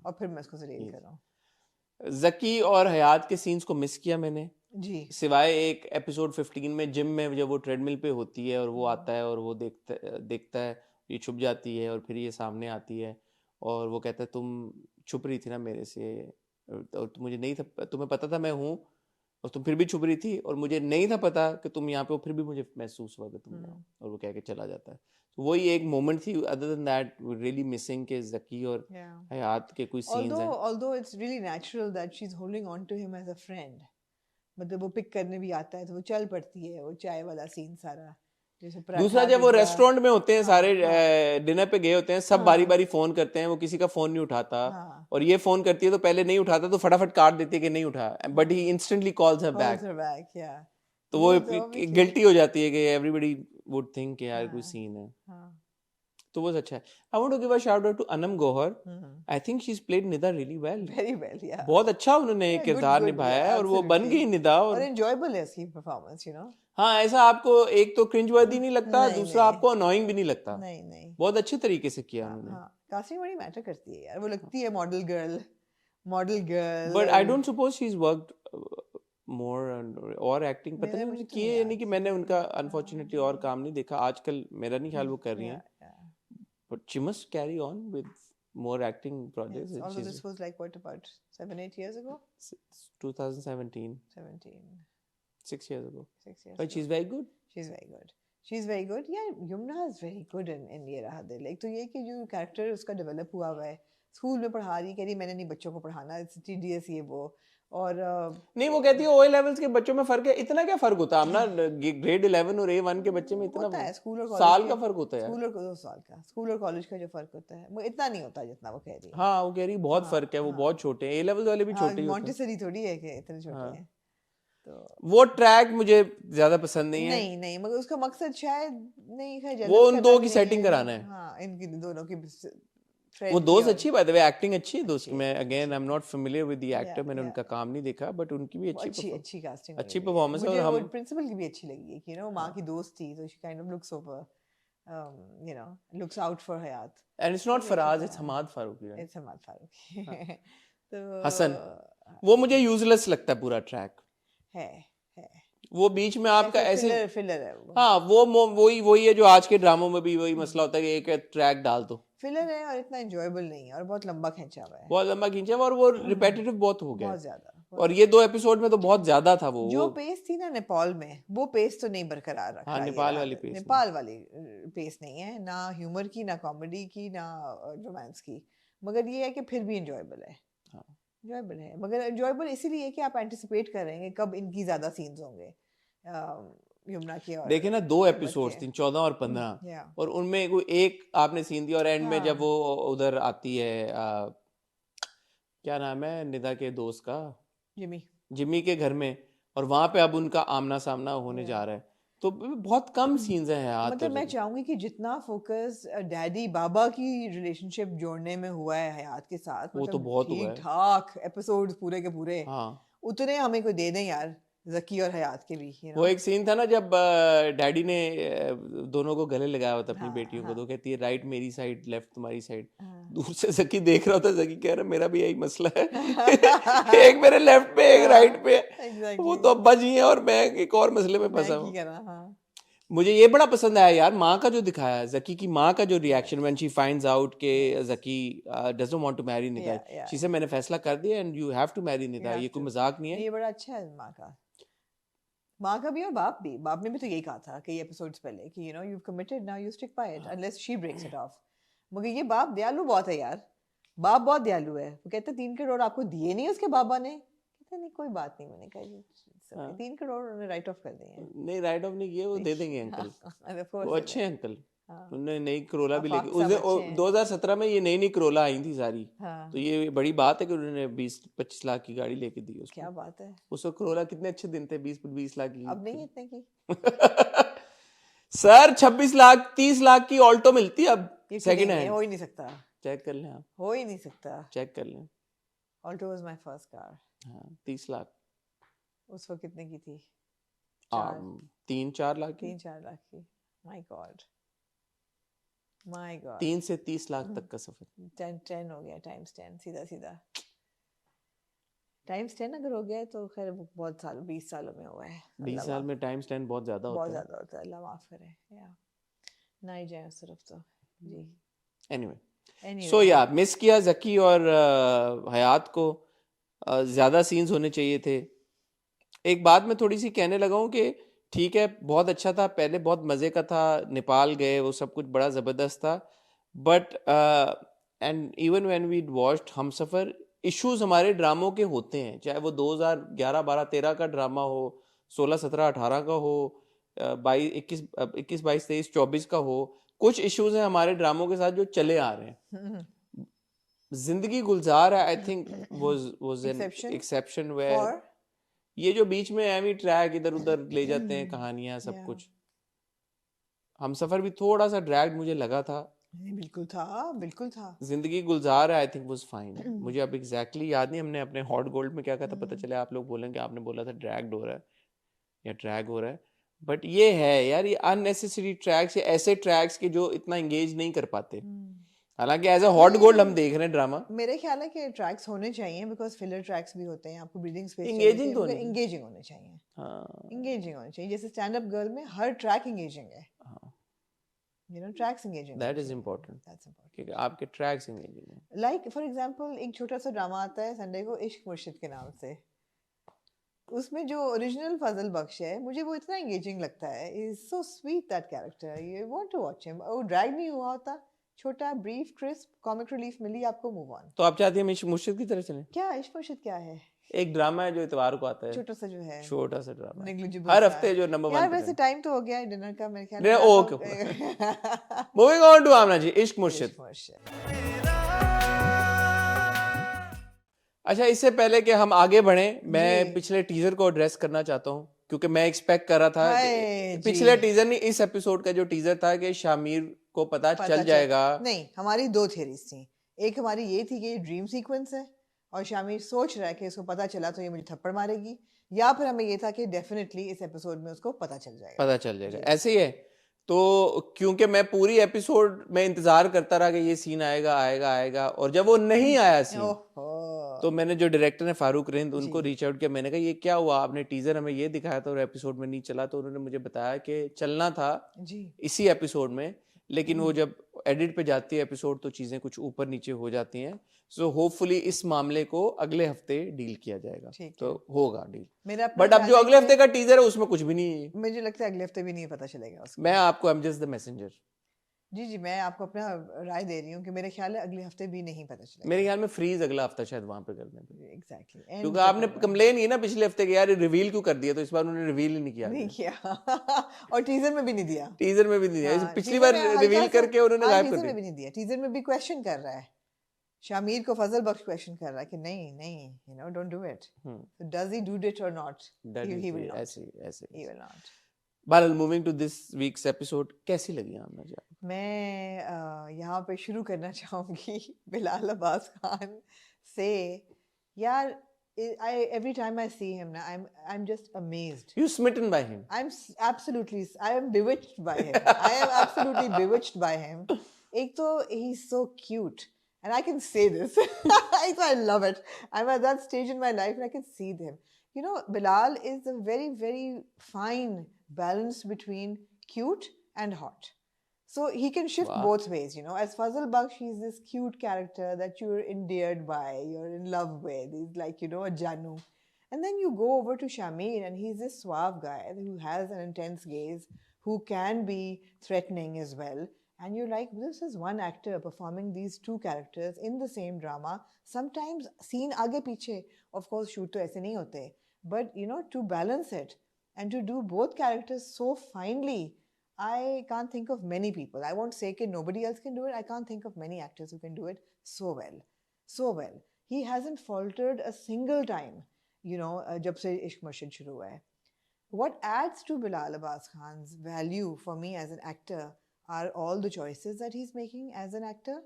और फिर मैं उसको जलील करूं। जकी और हयात के सीन्स को मिस किया मैंने जी सिवाय एक एपिसोड 15 में जिम में जब वो ट्रेडमिल पे होती है और वो आता है और वो देखता है, ये छुप जाती है और फिर ये सामने आती है और वो कहता है तुम छुप रही थी ना मेरे से, और मुझे नहीं था, तुम्हें पता था मैं हूँ और तुम फिर भी छुप रही थी, और मुझे नहीं था पता कि तुम यहाँ पे हो, फिर भी मुझे महसूस हुआ कि तुम यहाँ हो, और वो कह के चला जाता है। तो वही एक मोमेंट थी, other than that really missing के जकी और हयात के कुछ सीन्स हैं। although it's really natural that she's holding on to him as a friend, मतलब वो पिक करने भी आता है तो वो चल पड़ती है, वो चाय वाला सीन सारा। दूसरा जब वो रेस्टोरेंट में होते हैं सारे डिनर पे गए होते हैं, सब बारी बारी फोन करते हैं, वो किसी का फोन नहीं उठाता, और ये फोन करती है तो पहले नहीं उठाता तो फटाफट काट देती है कि नहीं उठा, but he instantly calls her back. तो वो गिल्टी हो जाती है कि एवरीबॉडी वुड थिंक यार कोई सीन है। तो वो अच्छा है। I want to give a shout out to Anam Gauhar, I think she is played Nida really well, very well, या बहुत अच्छा उन्होंने किरदार निभाया है और वो बन गई निदा, और एंजॉयबल है उसकी परफॉर्मेंस, यू नो। हाँ ऐसा आपको एक तो क्रिंज वर्दी नहीं लगता, दूसरा आपको अनोइंग भी नहीं लगता, नहीं बहुत अच्छे तरीके से किया उन्होंने। कास्टिंग बड़ी मैटर करती है यार, वो लगती है model girl. But I don't suppose she is worked more और एक्टिंग पता नहीं उन्होंने किए, यानी कि मैंने उनका अनफॉर्चुनेटली और काम नहीं देखा आजकल, मेरा नहीं ख्याल वो कर रही हैं, but she must carry on with more acting projects. Yes, although this was like what, about 7-8 years ago? 2017. 6 years ago. 6 years. But she's very good. She's very good. Yeah, Yumna is very good in ये रहा दिल। एक तो ये कि जो character उसका develop हुआ है, स्कूल में पढ़ा रही, कह रही मैंने नहीं बच्चों को पढ़ाना, TDS ये वो, और नहीं वो कहती है OA लेवल्स के बच्चों में फर्क है, इतना क्या फर्क होता है ना, ग्रेड 11 और A1 के बच्चे में इतना होता है, स्कूल और साल का फर्क होता है, स्कूल और 2 साल का, स्कूल और कॉलेज का जो फर्क होता है वो इतना नहीं होता जितना वो कह रही है। हाँ वो कह रही बहुत फर्क है, वो बहुत छोटे हैं, A लेवल्स वाले भी छोटे ही होते हैं, मॉन्टेसरी थोड़ी है कि इतने छोटे हैं। तो वो ट्रैक मुझे ज्यादा पसंद नहीं है। नहीं मगर उसका मकसद शायद नहीं है, वो उन दो की सेटिंग कराना है। हाँ इनकी दोनों की वो दोस्त अच्छी, बाय द वे एक्टिंग अच्छी है दोस्त में, again I am not familiar with the actor, मैंने उनका काम नहीं देखा, बट उनकी भी अच्छी कास्टिंग, अच्छी परफॉर्मेंस है, और हम प्रिंसिपल की भी अच्छी लगी है कि यू नो माँ की दोस्त थी, तो she kind of looks over, you know looks out for Hayat, and it's not Faraz, it's Hamad Farooqui, it's Hamad Farooqui. तो हसन, वो मुझे यूजलेस लगता है पूरा ट्रैक है, वो बीच में आपका ऐसे फिलर है वो। हाँ वो वही है जो आज के ड्रामों में भी वही मसला होता है कि एक ट्रैक डाल दो, फिलर है और इतना एंजॉयबल नहीं है, और बहुत लंबा खींचा हुआ है, बहुत लंबा खींचा हुआ, और वो रिपीटेटिव बहुत हो गया, बहुत ज्यादा, और ये 2 एपिसोड में तो बहुत ज्यादा था। वो जो पेस थी ना नेपाल में, वो पेस तो नहीं बरकरार रखा। हाँ, नेपाल वाली पेस नहीं है, ना ह्यूमर की, ना कॉमेडी की, ना रोमांस की, मगर ये है कि फिर भी एंजॉयबल है। एंजॉयबल है, मगर एंजॉयबल इसीलिए कि आप एंटिसिपेट कर रहे हैं कब इनकी ज्यादा सीन्स होंगे यमुना की। और देखे ना 2 एपिसोड्स थी 14 और 15, और उनमें कोई एक आपने सीन दिया, और एंड में जब वो उधर आती है क्या नाम है निदा के दोस्त का, जिमी के घर में, और वहां पे अब उनका आमना सामना होने जा रहा है। तो बहुत कम सीन्स हैं हयात। मतलब मैं चाहूंगी कि जितना फोकस डैडी बाबा की रिलेशनशिप जोड़ने में हुआ है हयात के साथ, वो तो मतलब बहुत हुआ है। ठीक ठाक एपिसोड्स पूरे के पूरे, हाँ उतने हमें कोई दे दें यार जकी और हयात के भी, वो एक सीन था ना जब डैडी ने दोनों को गले लगाया हुआ था अपनी हाँ, बेटियों को, हाँ, तो कहती है राइट मेरी साइड, लेफ्ट तुम्हारी साइड। हाँ। दूर से जकी देख रहा होता, जकी कह रहा मेरा भी यही मसला है एक मेरे लेफ्ट पे एक राइट पे, वो तो अब्बा जी हैं और मैं एक और मसले में फंसा हूँ। मुझे ये बड़ा पसंद आया यार माँ का जो दिखाया, जकी की माँ का जो reaction when she finds out के Zaki doesn't want to marry Nida, she say मैंने फैसला कर दिया and you have to marry Nida, ये कोई मजाक नहीं है। ये बड़ा अच्छा है माँ का भी और बाप ने भी तो यही कहा था कई एपिसोड्स पहले कि you know you committed now you stick by it unless she breaks it off. मगर ये बाप दयालु बहुत है यार, बाप बहुत दयालु है। वो कहते 3 करोड़ आपको दिए नहीं उसके बाबा ने, कहते नहीं कोई बात नहीं, मैंने कहा 3 करोड़ उन्होंने राइट ऑफ कर दिए हैं। नहीं राइट ऑफ नहीं किए, वो दे देंगे अंकल, वो अच्छे हैं अंकल। उन्होंने नई करोला भी लेके उस 2017 में ये नई करोला आई थी सारी। तो ये बड़ी बात है कि उन्होंने 20-25 लाख की गाड़ी लेके दी उसको। क्या बात है, उस वक्त करोला कितने अच्छे दिन थे, 20 लाख की। अब नहीं इतने की सर 26 लाख 30 लाख की ऑल्टो मिलती है अब सेकंड हैंड। हो ही नहीं सकता, चेक कर लें आप, हो ही नहीं सकता, चेक कर लें। Alto was my first car. हाँ 30 लाख उस वक्त कितने की थी? 3-4 लाख की। 3-4 लाख की। माय गॉड 3 से 30 लाख तक का सफर। 10 हो गया टाइम्स 10 सीधा टाइम्स 10 अगर हो गया तो खैर बहुत साल 20 सालों में हुआ है। 20 साल में टाइम्स 10 बहुत ज्यादा होता है। बहुत ज्यादा होता है, अल्लाह माफ करे या ना ही जाए उस तरफ तो जी। एनीवे सो या मिस किया जकी और हयात को, ज्यादा सीन्स होने चाहिए थे। एक बात मैं थोड़ी सी कहने लगा हूँ कि ठीक है बहुत अच्छा था, पहले बहुत मजे का था, नेपाल गए वो सब कुछ बड़ा जबरदस्त था, but and even when we watched Humsafar, issues हमारे ड्रामों के होते हैं, चाहे वो 2011, 12, 13 का ड्रामा हो, 16, 17, 18 का हो, 21, 22, 23, 24 का हो, कुछ इश्यूज हैं हमारे ड्रामों के साथ जो चले आ रहे हैं। Zindagi Gulzar I think was an exception where ये जो बीच में एवी ट्रैक इधर उधर ले जाते हैं कहानियां सब कुछ, हमसफर भी थोड़ा सा ड्रैग मुझे लगा था। बिल्कुल था। जिंदगी गुलजार है आई थिंक वाज फाइन। मुझे अब एग्जैक्टली याद नहीं हमने अपने हॉट गोल्ड में क्या कहा था, पता चले आप लोग बोलेंगे आपने बोला था ड्रैग्ड हो रहा है या ड्रैग हो रहा है, बट ये है यार ये अननेसेसरी ट्रैक्स, या ऐसे ट्रैक्स के जो इतना एंगेज नहीं कर पाते। हालांकि एज अ हॉट गोल्ड हम देख रहे हैं ड्रामा, मेरे ख्याल है कि ट्रैक्स होने चाहिए बिकॉज फिलर ट्रैक्स भी होते हैं, आपको ब्रीदिंग स्पेस एंगेजिंग तो एंगेजिंग होने चाहिए। हाँ एंगेजिंग होने चाहिए, जैसे स्टैंड अप गर्ल में हर ट्रैक एंगेजिंग है। You know, tracks engaging. That is important. That's important. क्योंकि आपके tracks engaging हैं. Like for example, एक छोटा सा ड्रामा आता है संडे को इश्क मुर्शिद के नाम से, उसमें जो ओरिजिनल फजल बख्श है मुझे वो इतना एंगेजिंग लगता है, is so sweet that character, you want to watch him. वो ड्रैग नहीं हुआ होता, छोटा ब्रीफ क्रिस्प कॉमिक रिलीफ मिली आपको, मूव ऑन। तो आप चाहती हैं इश्क मुर्शिद की तरह चलें? क्या इश्क मुर्शिद क्या है? एक ड्रामा है जो इतवार को आता है, छोटा सा जो है, छोटा सा ड्रामा नेग्लिजिबल, हर हफ्ते जो नंबर 1 यार वैसे टाइम तो हो गया है डिनर का मेरे ख्याल में। Okay moving on to Aamna जी, इश्क मुर्शिद। अच्छा इससे पहले कि हम आगे बढ़े, मैं पिछले टीजर को एड्रेस करना चाहता हूँ, क्योंकि मैं एक्सपेक्ट कर रहा था पिछले टीजर नहीं इस एपिसोड का जो टीजर था कि शामिर को पता चल जाएगा। नहीं, हमारी 2 थियरीज थी। एक हमारी ये थी कि ये ड्रीम सीक्वेंस है और शामिर सोच रहा है कि इसको पता चला तो ये मुझे थप्पड़ मारेगी, या फिर हमें ये था कि डेफिनेटली इस एपिसोड में उसको पता चल जाएगा। ऐसे ही है। तो क्योंकि मैं पूरी एपिसोड में इंतजार करता रहा कि ये सीन आएगा और जब वो नहीं आया सीन, तो मैंने जो डायरेक्टर ने फारूक रिंद उनको रीच आउट किया, मैंने कहा ये क्या हुआ, आपने टीजर हमें ये दिखाया था और एपिसोड में नहीं चला। तो उन्होंने मुझे बताया कि चलना था इसी एपिसोड में, लेकिन वो जब एडिट पे जाती है एपिसोड तो चीजें कुछ ऊपर नीचे हो जाती हैं। सो होपफुली इस मामले को अगले हफ्ते डील किया जाएगा, तो होगा डील। बट अब जो अगले हफ्ते का टीजर है उसमें कुछ भी नहीं है, मुझे लगता है अगले हफ्ते भी नहीं पता चलेगा उसको। मैं आपको I am just the messenger. जी मैं आपको अपना राय दे रही हूँ कि मेरे ख्याल है अगले हफ्ते भी नहीं पता चलेगा। मेरे ख्याल में फ्रीज अगला हफ्ता शायद वहां पे करने पे। एग्जैक्टली, क्योंकि आपने कंप्लेन की ना पिछले हफ्ते के यार रिवील क्यों कर दिया, तो इस बार उन्होंने रिवील ही नहीं किया और टीजर में भी नहीं दिया। पिछली बार रिवील करके उन्होंने गायब कर दिया। टीजर में भी क्वेश्चन कर रहा है शामीर को फजल बख्श क्वेश्चन कर रहा है कि नहीं, you know, don't do it. So does he do it or not? He will not. ऐसे He will not. Baral, moving to this week's episode, कैसी लगी आमना जी? मैं यहाँ पे शुरू करना चाहूँगी बिलाल अब्बास खान से. यार, every time I see him, I'm just amazed. You smitten by him? I am bewitched by him. I am absolutely bewitched by him. एक तो he's so cute. And I can say this. I love it. I'm at that stage in my life and I can see them. You know, Bilal is a very, very fine balance between cute and hot. So he can shift both ways, you know. As Fazal Baksh, he's this cute character that you're endeared by, you're in love with. He's like, you know, a Janu. And then you go over to Shameer and he's this suave guy who has an intense gaze, who can be threatening as well. And you're like, this is one actor performing these two characters in the same drama. Sometimes scene aage piche, of course, shoot to aise nahi hote. But, you know, to balance it and to do both characters so finely, I can't think of many people. I won't say that nobody else can do it. I can't think of many actors who can do it so well. So well. He hasn't faltered a single time, you know, jab se Ishq Murshid shuru hua hai. What adds to Bilal Abbas Khan's value for me as an actor are all the choices that he's making as an actor.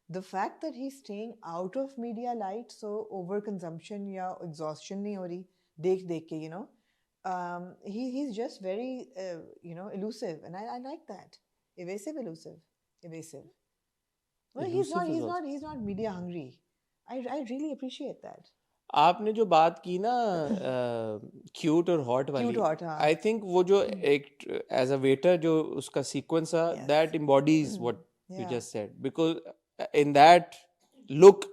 The fact that he's staying out of media light, so overconsumption ya exhaustion nahi ho rahi, dekh ke, you know. He's just very, you know, elusive. And I like that. Evasive. Well, he's not media hungry. I really appreciate that. आपने जो बात की ना cute और hot वाली, I think वो जो एक एज अ वेटर जो उसका सीक्वेंस था, that embodies what you just said, because in that look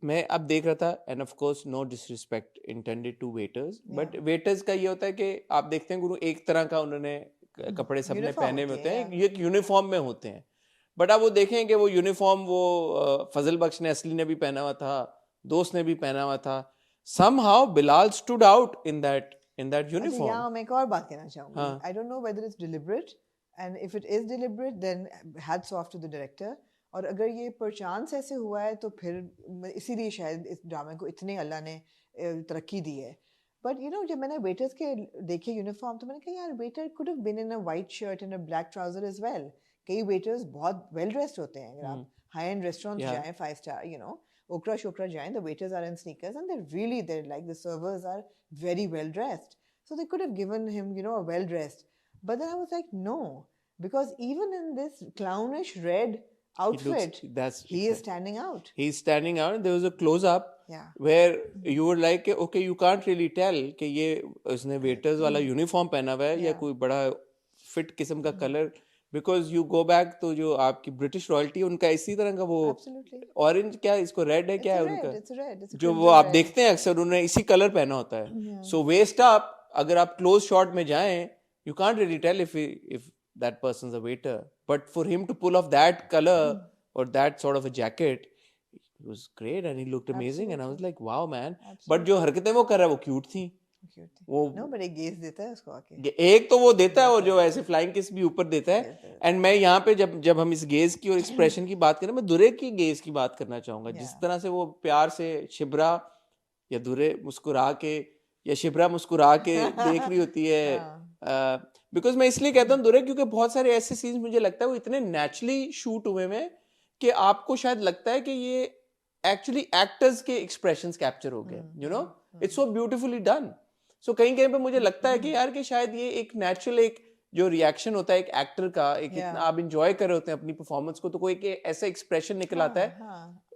मैं अब देख रहा था, and of course no disrespect intended to waiters, but waiters का ये होता है कि आप देखते हैं गुरु एक तरह का उन्होंने कपड़े सबने पहने हुए होते हैं, ये यूनिफॉर्म में होते हैं, बट आप वो देखें कि वो यूनिफॉर्म वो फजल बख्श ने असली ने भी पहना हुआ था, दोस्त ने भी पहना हुआ था. Somehow Bilal stood out in that uniform. Yeah, मैं एक और बात कहना चाहूँगी. I don't know whether it's deliberate, and if it is deliberate, then hats off to the director. और अगर ये परचांस ऐसे हुआ है तो फिर इसीलिए शायद इस ड्रामे को इतने अल्लाह ने तरक्की दी है. But you know, जब मैंने वेटर्स के देखे यूनिफॉर्म तो मैंने कहा यार, waiter could have been in a white shirt and a black trouser as well. कई वेटर्स बहुत वेल ड्रेस्ड होते हैं. अगर आप हाई एंड रेस्टोरेंट्स जाएं, 5 star, you know, Okra Shokra Jain, the waiters are in sneakers and they're like, the servers are very well dressed. So they could have given him, you know, a well dressed. But then I was like, no, because even in this clownish red outfit, he is standing out. He's standing out. There was a close up where you were like, okay, you can't really tell कि ये उसने waiters वाला uniform पहना हुआ है या कोई बड़ा fit किस्म का color. Because you go back तो जो आपकी ब्रिटिश रॉयल्टी उनका इसी तरह का वो ऑरेंज, क्या इसको रेड है, क्या है उनका जो वो आप देखते हैं अक्सर उन्होंने इसी कलर पहना होता है. सो वेस्ट अप, अगर आप क्लोज शॉट में जाएं, you can't really tell if that person is a waiter, but for him to pull off that colour और that sort of a jacket, he was great and he looked amazing. And I was like, wow man. But जो हरकतें वो कर रहा है वो cute थी. वो बड़े गेज देता है उसको आके, एक तो वो देता है और जो ऐसे फ्लाइंग किस भी ऊपर देता है. एंड मैं यहाँ पे जब हम इस गेज की और एक्सप्रेशन की बात करें, मैं दुरे की गेज की बात करना चाहूंगा. जिस तरह से वो प्यार से शिब्रा या दुरे मुस्कुरा के या शिब्रा मुस्कुरा के देख रही होती है. बिकॉज मैं इसलिए कहता हूँ दुरे, क्योंकि बहुत सारे ऐसे सीन्स मुझे लगता है वो इतने नेचुरली शूट हुए में कि आपको शायद लगता है कि ये एक्चुअली एक्टर्स के एक्सप्रेशंस कैप्चर हो गए. You know, it's so beautifully done. So कहीं पे मुझे लगता है कि यार कि शायद ये एक नेचुरल एक जो रिएक्शन होता है एक एक्टर का, एक इतना आप इंजॉय कर रहे होते हैं अपनी परफॉर्मेंस को, तो कोई एक ऐसा एक्सप्रेशन निकल आता है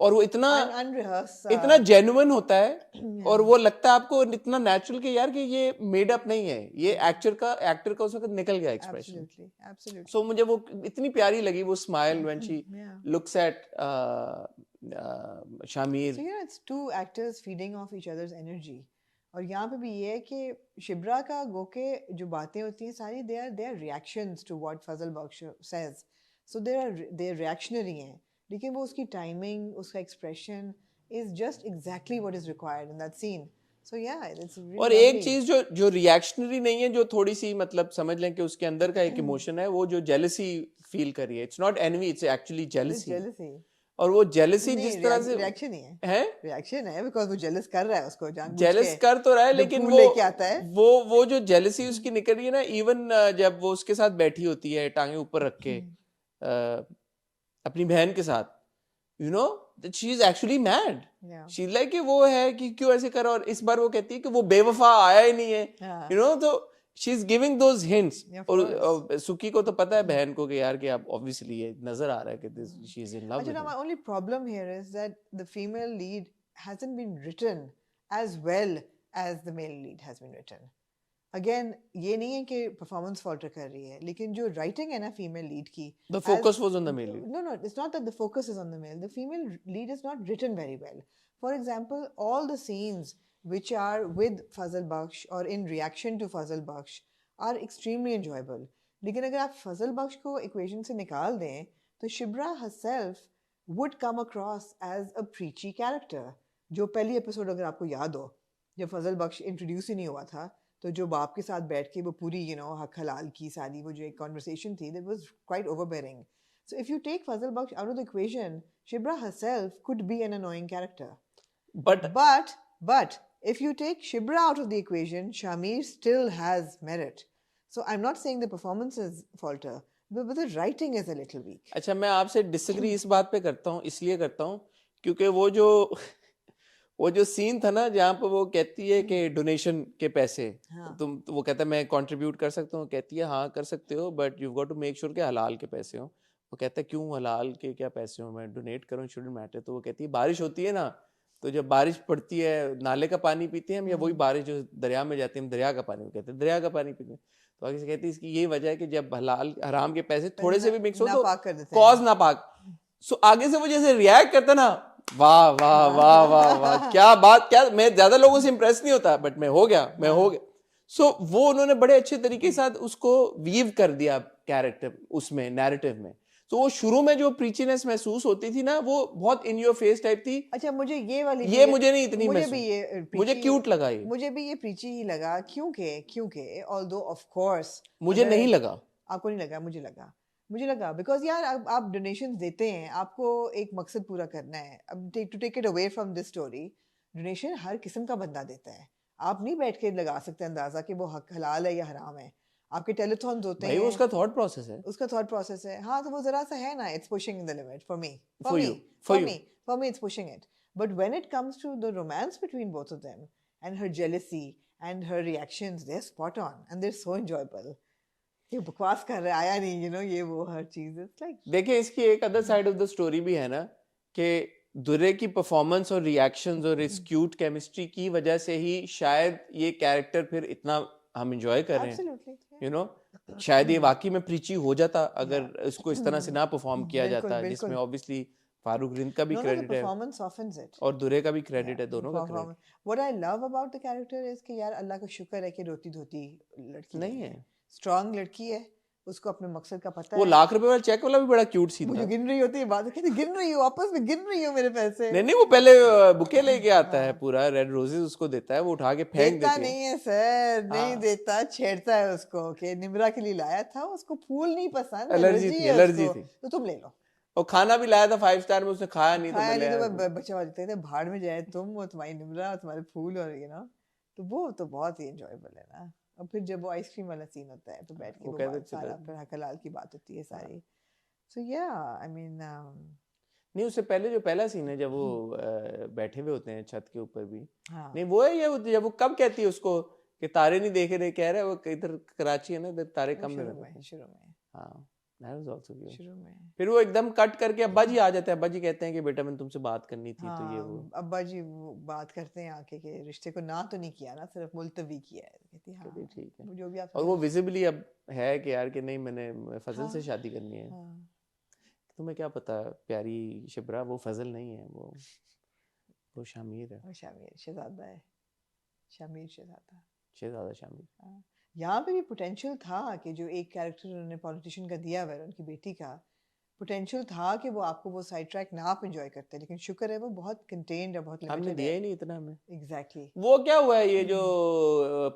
और वो इतना जेन्युइन होता है और वो लगता है आपको इतना नेचुरल कि यार कि ये मेड अप नहीं है, ये एक्टर का उस वक्त निकल गया एक्सप्रेशन. सो मुझे वो इतनी प्यारी लगी वो smile when she looks at Shamir. So yeah, it's two actors feeding off each other's energy. और यहाँ पे भी ये है कि शिब्रा का गोके जो बातें होती हैं सारी they are reactions to what Fazal Bakhsh says. So they are reactionary हैं, लेकिन वो उसकी टाइमिंग, उसका expression is just exactly what is required in that scene. So या इट्स रियली. और एक चीज जो रिएक्शनरी नहीं है, जो थोड़ी सी मतलब समझ लें कि उसके अंदर का एक इमोशन है, वो जो जेलसी फील कर रही है. It's not N V, it's actually jealousy. और वो जेलसी जिस तरह से रिएक्शन ही है रिएक्शन है बिकॉज वो जेलस कर रहा है उसको जेलस कर तो रहा है लेकिन वो लेके आता है वो जो जेलसी उसकी निकल रही है ना इवन जब वो उसके साथ बैठी होती है टांगे ऊपर रख के अपनी बहन के साथ you know she is actually mad she like कि वो है कि क्यों ऐसे कर और इस बार वो कहती है कि वो बेवफा आया ही नहीं है यू नो तो she is giving those hints और सुकी को तो पता है बहन को कि यार कि आप ऑब्वियसली ये नजर आ रहा है कि this she is in love with him my only problem here is that the female lead hasn't been written as well as the male lead has been written again ये नहीं है कि परफॉर्मेंस फॉल्टर कर रही है लेकिन जो writing है ना फीमेल लीड की the focus was on the male lead no it's not that the focus is on the male the female lead is not written very well for example all the scenes which are with Fazal Baksh or in reaction to Fazal Baksh are extremely enjoyable लेकिन अगर आप फजल बख्श को equation से निकाल दें तो Shibra herself would come across as a preachy character जो पहली एपिसोड अगर आपको याद हो जब फजल बख्श इंट्रोड्यूस ही नहीं हुआ था तो जो बाप के साथ बैठ के वो पूरी हक हलाल की सारी वो जो एक कॉन्वर्सेशन थी that was quite overbearing so if you take Fazal Bakhsh out of the equation Shibra herself could be an annoying character but if you take Shibra out of the equation Shamir still has merit so I'm not saying the performance is falter but the writing is a little weak अच्छा मैं आपसे disagree इस बात पे करता हूँ इसलिए करता हूँ क्योंकि वो जो सीन था ना जहाँ पे वो कहती है कि डोनेशन के पैसे वो कहता है मैं कंट्रीब्यूट कर सकता हूँ कहती है हाँ कर सकते हो but you got to make sure कि हलाल के पैसे हो वो कहता है क्यों हलाल के क्या पैसे हो मैं डोनेट करूँ शुडंट मैटर तो वो कहती है बारिश होती है ना तो जब बारिश पड़ती है नाले का पानी पीते हैं हम या वही बारिश जो दरिया में जाती है हम दरिया का पानी कहते हैं दरिया का पानी पीते हैं तो आगे से कहती है इसकी यही वजह है कि जब हलाल हराम के पैसे थोड़े से भी मिक्स हो तो कॉज नापाक सो आगे से वो जैसे रिएक्ट करता ना वाह वाह वाह वाह वाह क्या बात क्या मैं ज्यादा लोगों से इंप्रेस नहीं होता बट मैं हो गया सो वो उन्होंने बड़े अच्छे तरीके के साथ उसको वीव कर दिया कैरेक्टर उसमें नैरेटिव में तो वो शुरू में जो प्रीचीनेस महसूस होती थी ना वो बहुत इन योर फेस टाइप थी अच्छा मुझे ये वाली ये मुझे नहीं इतनी मुझे भी ये मुझे क्यूट लगा ये मुझे भी ये प्रीची ही लगा क्योंकि ऑल्दो ऑफ कोर्स मुझे नहीं लगा आपको नहीं लगा मुझे लगा बिकॉज यार आप डोनेशन देते हैं आपको एक मकसद पूरा करना है अब to take it away from this story donation हर किस्म का बंदा देता है आप नहीं बैठ के लगा सकते अंदाजा कि वो हलाल है या हराम है आपके टेलीथॉन्स होते हैं उसका थॉट प्रोसेस है हाँ तो वो जरा सा है ना it's pushing the limit for me it's pushing it but when it comes to the romance between both of them and her jealousy and her reactions they are spot on and they are so enjoyable ये बकवास कर रहा है आया नहीं ये वो हर चीज इट्स लाइक देखिए इसकी एक other side of the story भी है ना कि दुर्रे की परफॉर्मेंस और रिएक्शंस और इस क्यूट केमिस्ट्री की वजह से ही शायद ये कैरेक्टर फिर इतना हम एंजॉय कर रहे हैं यू नो शायद ये वाकई में प्रीची हो जाता अगर इसको इस तरह से ना परफॉर्म किया जाता जिसमें ऑब्वियसली फारूक रिंद का भी क्रेडिट है और दुरे का भी क्रेडिट है दोनों का credit what I love about the character is कि यार अल्लाह का शुक्र है कि रोती धोती लड़की नहीं है स्ट्रांग लड़की है उसको अपने मकसद का पता है वो लाख रुपए वाला चेक वाला भी बड़ा क्यूट सीन था गिन रही होती है बात कहती गिन रही हो आपस में गिन रही हो मेरे पैसे नहीं वो पहले बुके लेके आता है पूरा रेड रोजेस उसको देता है वो उठा के फेंक देती है नहीं है सर नहीं देता छेड़ता है उसको कि निम्रा के लिए लाया था उसको फूल नहीं पसंद एलर्जी थी तो तुम ले लो और खाना भी लाया था 5 स्टार में उसने खाया नहीं तो बच्चा बोलते थे भाड़ में जाए तुम और तुम्हारी निम्रा और तुम्हारे फूल और तो वो तो बहुत ही एंजॉयबल है ना और फिर जब वो आइसक्रीम वाला सीन होता है तो बैठ के वो सारा फिर हकलाल की बात होती है सारी सो या आई मीन नहीं उससे पहले जो पहला सीन है जब वो बैठे हुए होते हैं छत के ऊपर भी नहीं वो है ये जब वो कब कहती है उसको कि तारे नहीं देखे रहे कह रहे हैं वो इधर कराची है ना इधर तारे कम नहीं शुरू में हाँ that was also good. शुरू में फिर वो एकदम कट करके अब्बा जी आ जाते हैं अब्बा जी कहते हैं कि बेटा मैंने तुमसे बात करनी थी तो ये वो अब्बा जी वो बात करते हैं आके के रिश्ते को ना तो नहीं किया ना सिर्फ मुलतवी किया है कहती हाँ ठीक है जो भी आप और वो विजिबली अब है कि यार कि नहीं मैंने फजल से शादी करनी है तुम्हें क्या पता प्यारी शिब्रा वो फजल नहीं है वो शामिर है वो शामिर शहजादा है शहजादा शामिर यहाँ पे भी पोटेंशियल था कि जो एक कैरेक्टर उन्होंने पॉलिटिशियन का दिया हुआ है उनकी बेटी का पोटेंशियल था कि वो आपको वो साइड ट्रैक ना आप एंजॉय करते लेकिन शुक्र है वो बहुत कंटेन्ड है बहुत लिमिटेड है हमने दिया ही नहीं इतना हमें एग्जैक्टली वो क्या हुआ है ये जो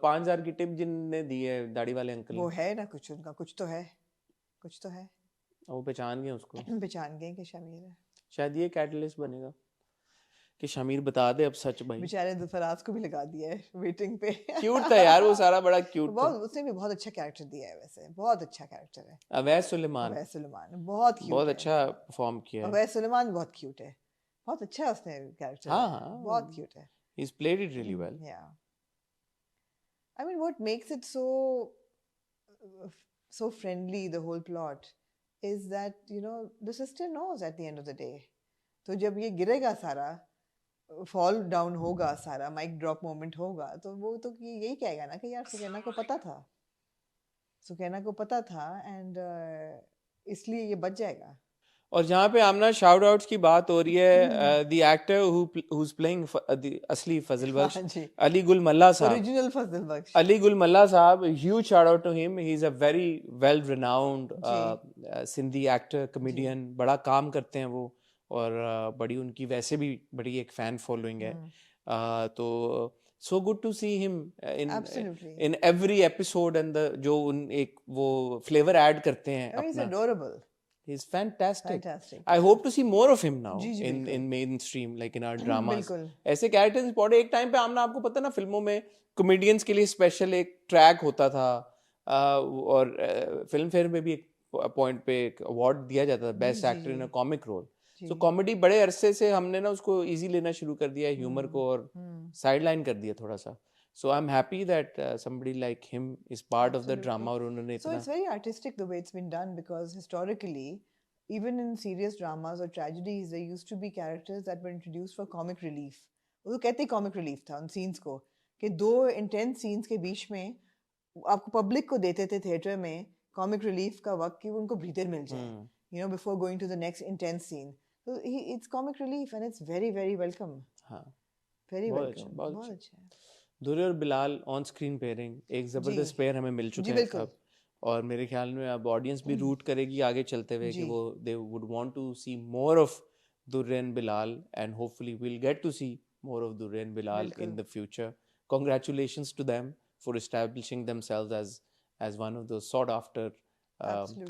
5000 की टिप जिनने दी है दाढ़ी वाले अंकल वो है ना कुछ उनका कुछ तो है वो पहचान गए उसको पहचान गए कि शामिर है शायद ये कैटलिस्ट बनेगा कि शमीर बता दे अब सच भाई। बेचारे फराज को भी लगा दिया है वेटिंग पे। क्यूट था यार वो सारा, बड़ा क्यूट था। बहुत, उसने भी बहुत अच्छा कैरेक्टर दिया है, वैसे बहुत अच्छा कैरेक्टर है। अवैस सुलेमान बहुत क्यूट, बहुत अच्छा परफॉर्म किया है। अवैस सुलेमान बहुत क्यूट है, बहुत अच्छा उसने कैरेक्टर, हाँ बहुत क्यूट है। he's played it really well. Yeah, I mean what makes it so friendly, the whole plot, is that the sister knows at the end of the day. तो जब ये गिरेगा सारा, फॉल डाउन होगा सारा, माइक ड्रॉप मोमेंट होगा, तो वो तो यही कहेगा ना कि यार सुकैना को पता था, एंड इसलिए ये बच जाएगा। और जहाँ पे आमना शाउट आउट्स की बात हो रही है, the actor who is playing असली फजल बख्श, अली गुल मल्ला साहब, original Fazal Bakhsh, Ali Gul Malla Sahab, huge shout out to him. He is a very well renowned Sindhi actor, comedian, बड़ा काम करते हैं वो, और बड़ी उनकी वैसे भी बड़ी एक फैन फॉलोइंग है। तो so good to see him in every episode, and जो उन एक वो फ्लेवर ऐड करते हैं अपना। He's adorable. He's fantastic. I hope to see more of him now in mainstream, like in our dramas. ऐसे कैरेक्टर्स पढ़े एक टाइम पे। आमना आपको पता ना फिल्मों में कॉमेडियंस के लिए स्पेशल एक ट्रैक होता था, और फिल्म फेयर में भी एक पॉइंट पे एक अवार्ड दिया जाता था best actor in a comic role. So comedy बड़े अरसे से हमने ना उसको इजी लेना शुरू कर दिया है, ह्यूमर को, और साइडलाइन कर दिया थोड़ा सा। So I'm happy that somebody like him is part of the drama, और उन्होंने इतना। So it's very artistic the way it's been done, because historically, even in serious dramas or tragedies, there used to be characters that were introduced for comic relief. वो तो कहते ही comic relief था उन scenes को, कि दो intense scenes के बीच में आपको public को देते थे theatre में comic relief का वक्त, कि उनको breather मिल जाए, before going to the next intense scene. So it's comic relief, and it's very very welcome. हाँ, very welcome, बहुत अच्छा। दुर्रे और बिलाल ऑन स्क्रीन पेयरिंग, एक जबरदस्त पेयर हमें मिल चुके हैं अब, और मेरे ख्याल में अब ऑडियंस भी रूट करेगी आगे चलते हुए कि वो they would want to see more of Durre and Bilal, and hopefully we will get to see more of Durre and Bilal in the future. Congratulations to them for establishing themselves as one of those sought after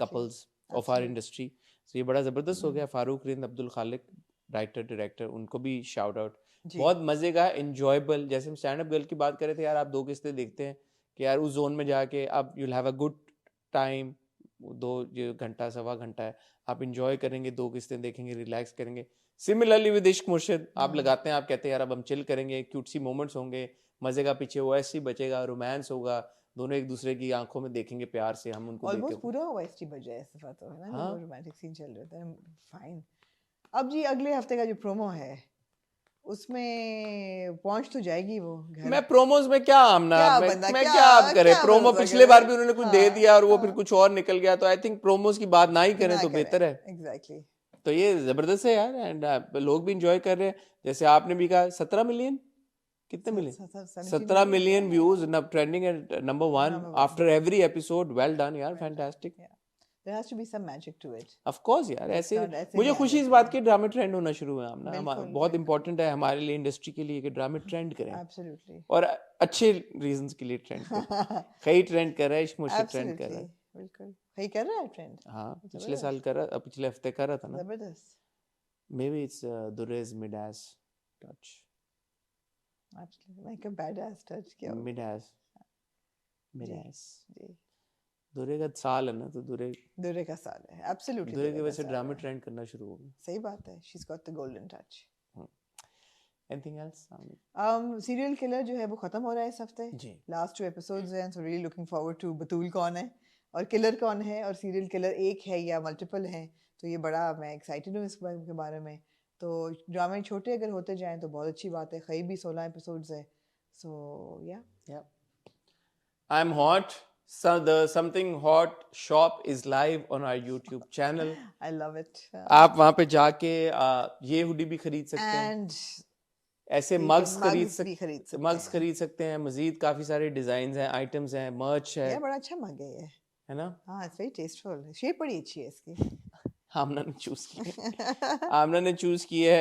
couples of our industry. So ये बड़ा जबरदस्त हो गया। फारूक रिंद, अब्दुल खालिक writer director, उनको भी shout out. बहुत मजे का, एंजॉयबल। जैसे हम स्टैंड अप गर्ल की बात कर रहे थे यार, आप 2 किस्तें देखते हैं कि यार उस जोन में जाके आप you'll have a good time, 2 घंटा सवा घंटा है, आप इंजॉय करेंगे, 2 किस्तें देखेंगे, रिलैक्स करेंगे। सिमिलरली विद इश्क मुर्शिद, आप लगाते हैं, आप कहते हैं यार अब हम चिल करेंगे, क्यूट सी मोमेंट्स होंगे, मजे का पीछे ओएसटी बचेगा, रोमांस होगा, दोनों एक दूसरे की आंखों में देखेंगे प्यार से, हम उनको ऑलमोस्ट पूरा ओएसटी बच जाए इस दफा तो, है ना, जो रोमांटिक सीन चल रहे थे। फाइन। अब जी अगले हफ्ते का जो प्रोमो है उसमें पहुंच तो जाएगी वो घर। मैं प्रोमोज में क्या आमना, मैं क्या आप करे, प्रोमो पिछले बार भी उन्होंने कुछ दे दिया और वो फिर कुछ और निकल गया, तो आई थिंक प्रोमोज की बात ना ही करें तो बेहतर है। एग्जैक्टली। तो ये जबरदस्त है यार, एंड लोग भी इंजॉय कर रहे हैं। जैसे आपने भी कहा 17 मिलियन, कितने million, 17 million views, trending at number 1 after every episode. Well done यार, fantastic. There has to be some magic to it. Of course यार, ऐसे मुझे खुशी इस बात की ड्रामे ट्रेंड होना शुरू हुआ है। बहुत इंपॉर्टेंट है हमारे लिए, इंडस्ट्री के लिए, कि ड्रामे ट्रेंड करें। Absolutely. और अच्छे रीजंस के लिए ट्रेंड करें। कई ट्रेंड कर रहा है, इश्क मुर्शिद ट्रेंड कर रहा है। बिल्कुल कई कर रहा है ट्रेंड। हाँ, पिछले साल कर रहा, पिछले हफ्ते कर रहा था ना। जबरदस्त। Maybe it's Durrai's mid-ass touch. Absolutely, like a badass touch क्या? Mid-ass. जी। दुर्रे का साल है ना, तो दुर्रे का साल है। Absolutely. दुर्रे की वजह से ड्रामे ट्रेंड करना शुरू हो गया। सही बात है। She's got the golden touch. Anything else? Serial killer जो है वो खत्म हो रहा है इस हफ्ते। जी। Last 2 episodes हैं, so really looking forward to बतूल कौन है और किलर कौन है, और सीरियल किलर एक है या मल्टीपल हैं, तो ये बड़ा मैं एक्साइटेड हूँ इस बारे में। तो ड्रामे छोटे अगर होते जाएं तो बहुत अच्छी बात है। खई भी 16 एपिसोड्स है, सो या। I'm hot. So the Something Hot shop is live on our YouTube channel. I love it. आप वहाँ पे जाके ये हुडी भी खरीद सकते हैं, ऐसे मग्स खरीद सकते हैं। मजीद काफी सारे डिजाइन हैं, आइटम्स हैं, मर्च है। बड़ा अच्छा मग है ना? हाँ, इट्स वेरी टेस्टफुल। शेप बड़ी अच्छी है इसकी। आमना ने चूज की आमना ने चूज की है।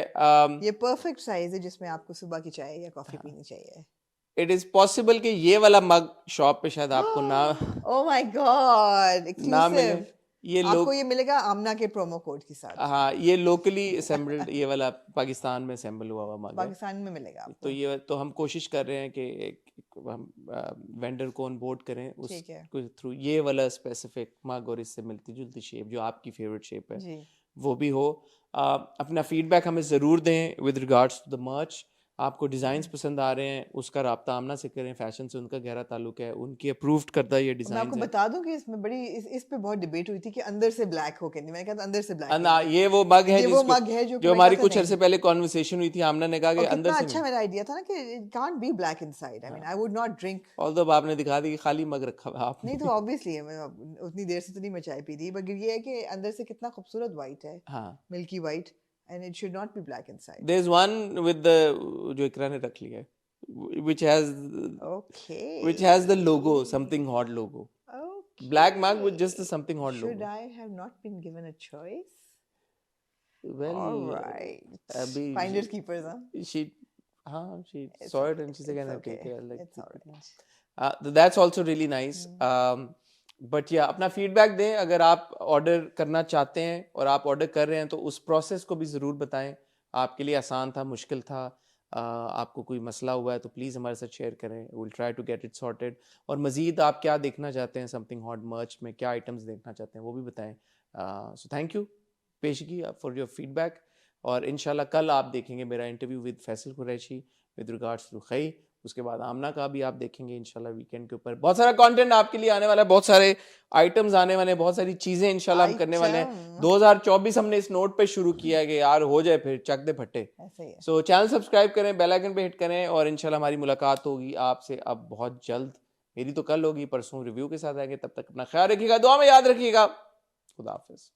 ये परफेक्ट साइज है जिसमें आपको सुबह की चाय या कॉफी पीनी चाहिए। इट इज पॉसिबल कि ये वाला मग शॉप पे शायद आपको ना ओह माय गॉड, ना मिले। ये आपको ये मिलेगा आमना के प्रोमो कोड के साथ। हाँ, ये लोकली असेंबल्ड, ये वाला पाकिस्तान में असेंबल हुआ हुआ मग है, पाकिस्तान में मिलेगा आपको। तो ये तो हम कोशिश कर रहे हैं कि हम वेंडर को ऑन बोर्ड करें उस ठीक है। थ्रू, ये वाला स्पेसिफिक मग और इससे मिलती जुलती शेप जो आपकी फेवरेट शेप है जी। वो भी हो। अपना फीडबैक हमें ज़रूर दें विद रिगार्ड्स टू द मर्च। आपको डिज़ाइंस पसंद आ रहे हैं, उसका राब्ता आमना से करें, फैशन से उनका गहरा ताल्लुक है, उनकी अप्रूव्ड करदा ये मैं डिज़ाइन आपको है। बता दूं कि इसमें बड़ी इस पे बहुत डिबेट हुई थी कि अंदर से ब्लैक हो के नहीं, मैंने कहा था अंदर से ब्लैक ना, ये वो मग है ये वो मग है जो हमारी कुछ अरसे पहले कॉन्वर्सेशन हुई थी, आमना ने कहा कि और अंदर कितना से अच्छा मेरा आइडिया था ना कि it can't be black inside, I mean I would not drink, although आपने दिखा दी कि खाली मग रखा हुआ आपने। नहीं तो ऑब्वियसली मैं उतनी देर से तो नहीं मैं चाय पी थी, मगर ये है कि अंदर से कितना खूबसूरत वाइट है, हाँ, milky white, and it should not be black inside. There is one with the जो इकरा ने रख लिया है, which has the logo, something hot logo. Okay. Black mug with just the something hot Should logo. I have not been given a choice? Well, All right. abhi Finders keepers, huh? she she It's saw it okay. and she said, "Can I It's take okay. it?" Like, It's all right. that's also really nice. But yeah, अपना feedback दें अगर आप order करना चाहते हैं और आप order कर रहे हैं तो उस प्रोसेस को भी ज़रूर बताएं, आपके लिए आसान था, मुश्किल था, आपको कोई मसला हुआ है तो प्लीज़ हमारे साथ शेयर करें, will try to get it sorted. और मज़ीद आप क्या देखना चाहते हैं समथिंग हॉट मर्च में, क्या आइटम्स देखना चाहते हैं वो भी बताएं। सो थैंक यू पेशगी फॉर योर फीडबैक, और इंशाल्लाह कल आप देखेंगे मेरा interview with Faisal Qureshi with regards to खई, उसके बाद आमना का भी आप देखेंगे इंशाल्लाह वीकेंड के ऊपर। बहुत सारा कंटेंट आपके लिए आने वाला है, बहुत सारे आइटम्स आने वाले हैं, बहुत सारी चीज़ें इंशाल्लाह हम करने वाले हैं। 2024 हमने इस नोट पे शुरू किया है कि यार हो जाए फिर चक दे फट्टे। सो चैनल सब्सक्राइब करें, बेल आइकन पे हिट करें, और इंशाल्लाह हमारी मुलाकात होगी आपसे अब बहुत जल्द। मेरी तो कल होगी, परसों रिव्यू के साथ आएंगे। तब तक अपना ख्याल रखिएगा, दुआ में याद रखिएगा। खुदा हाफिज़।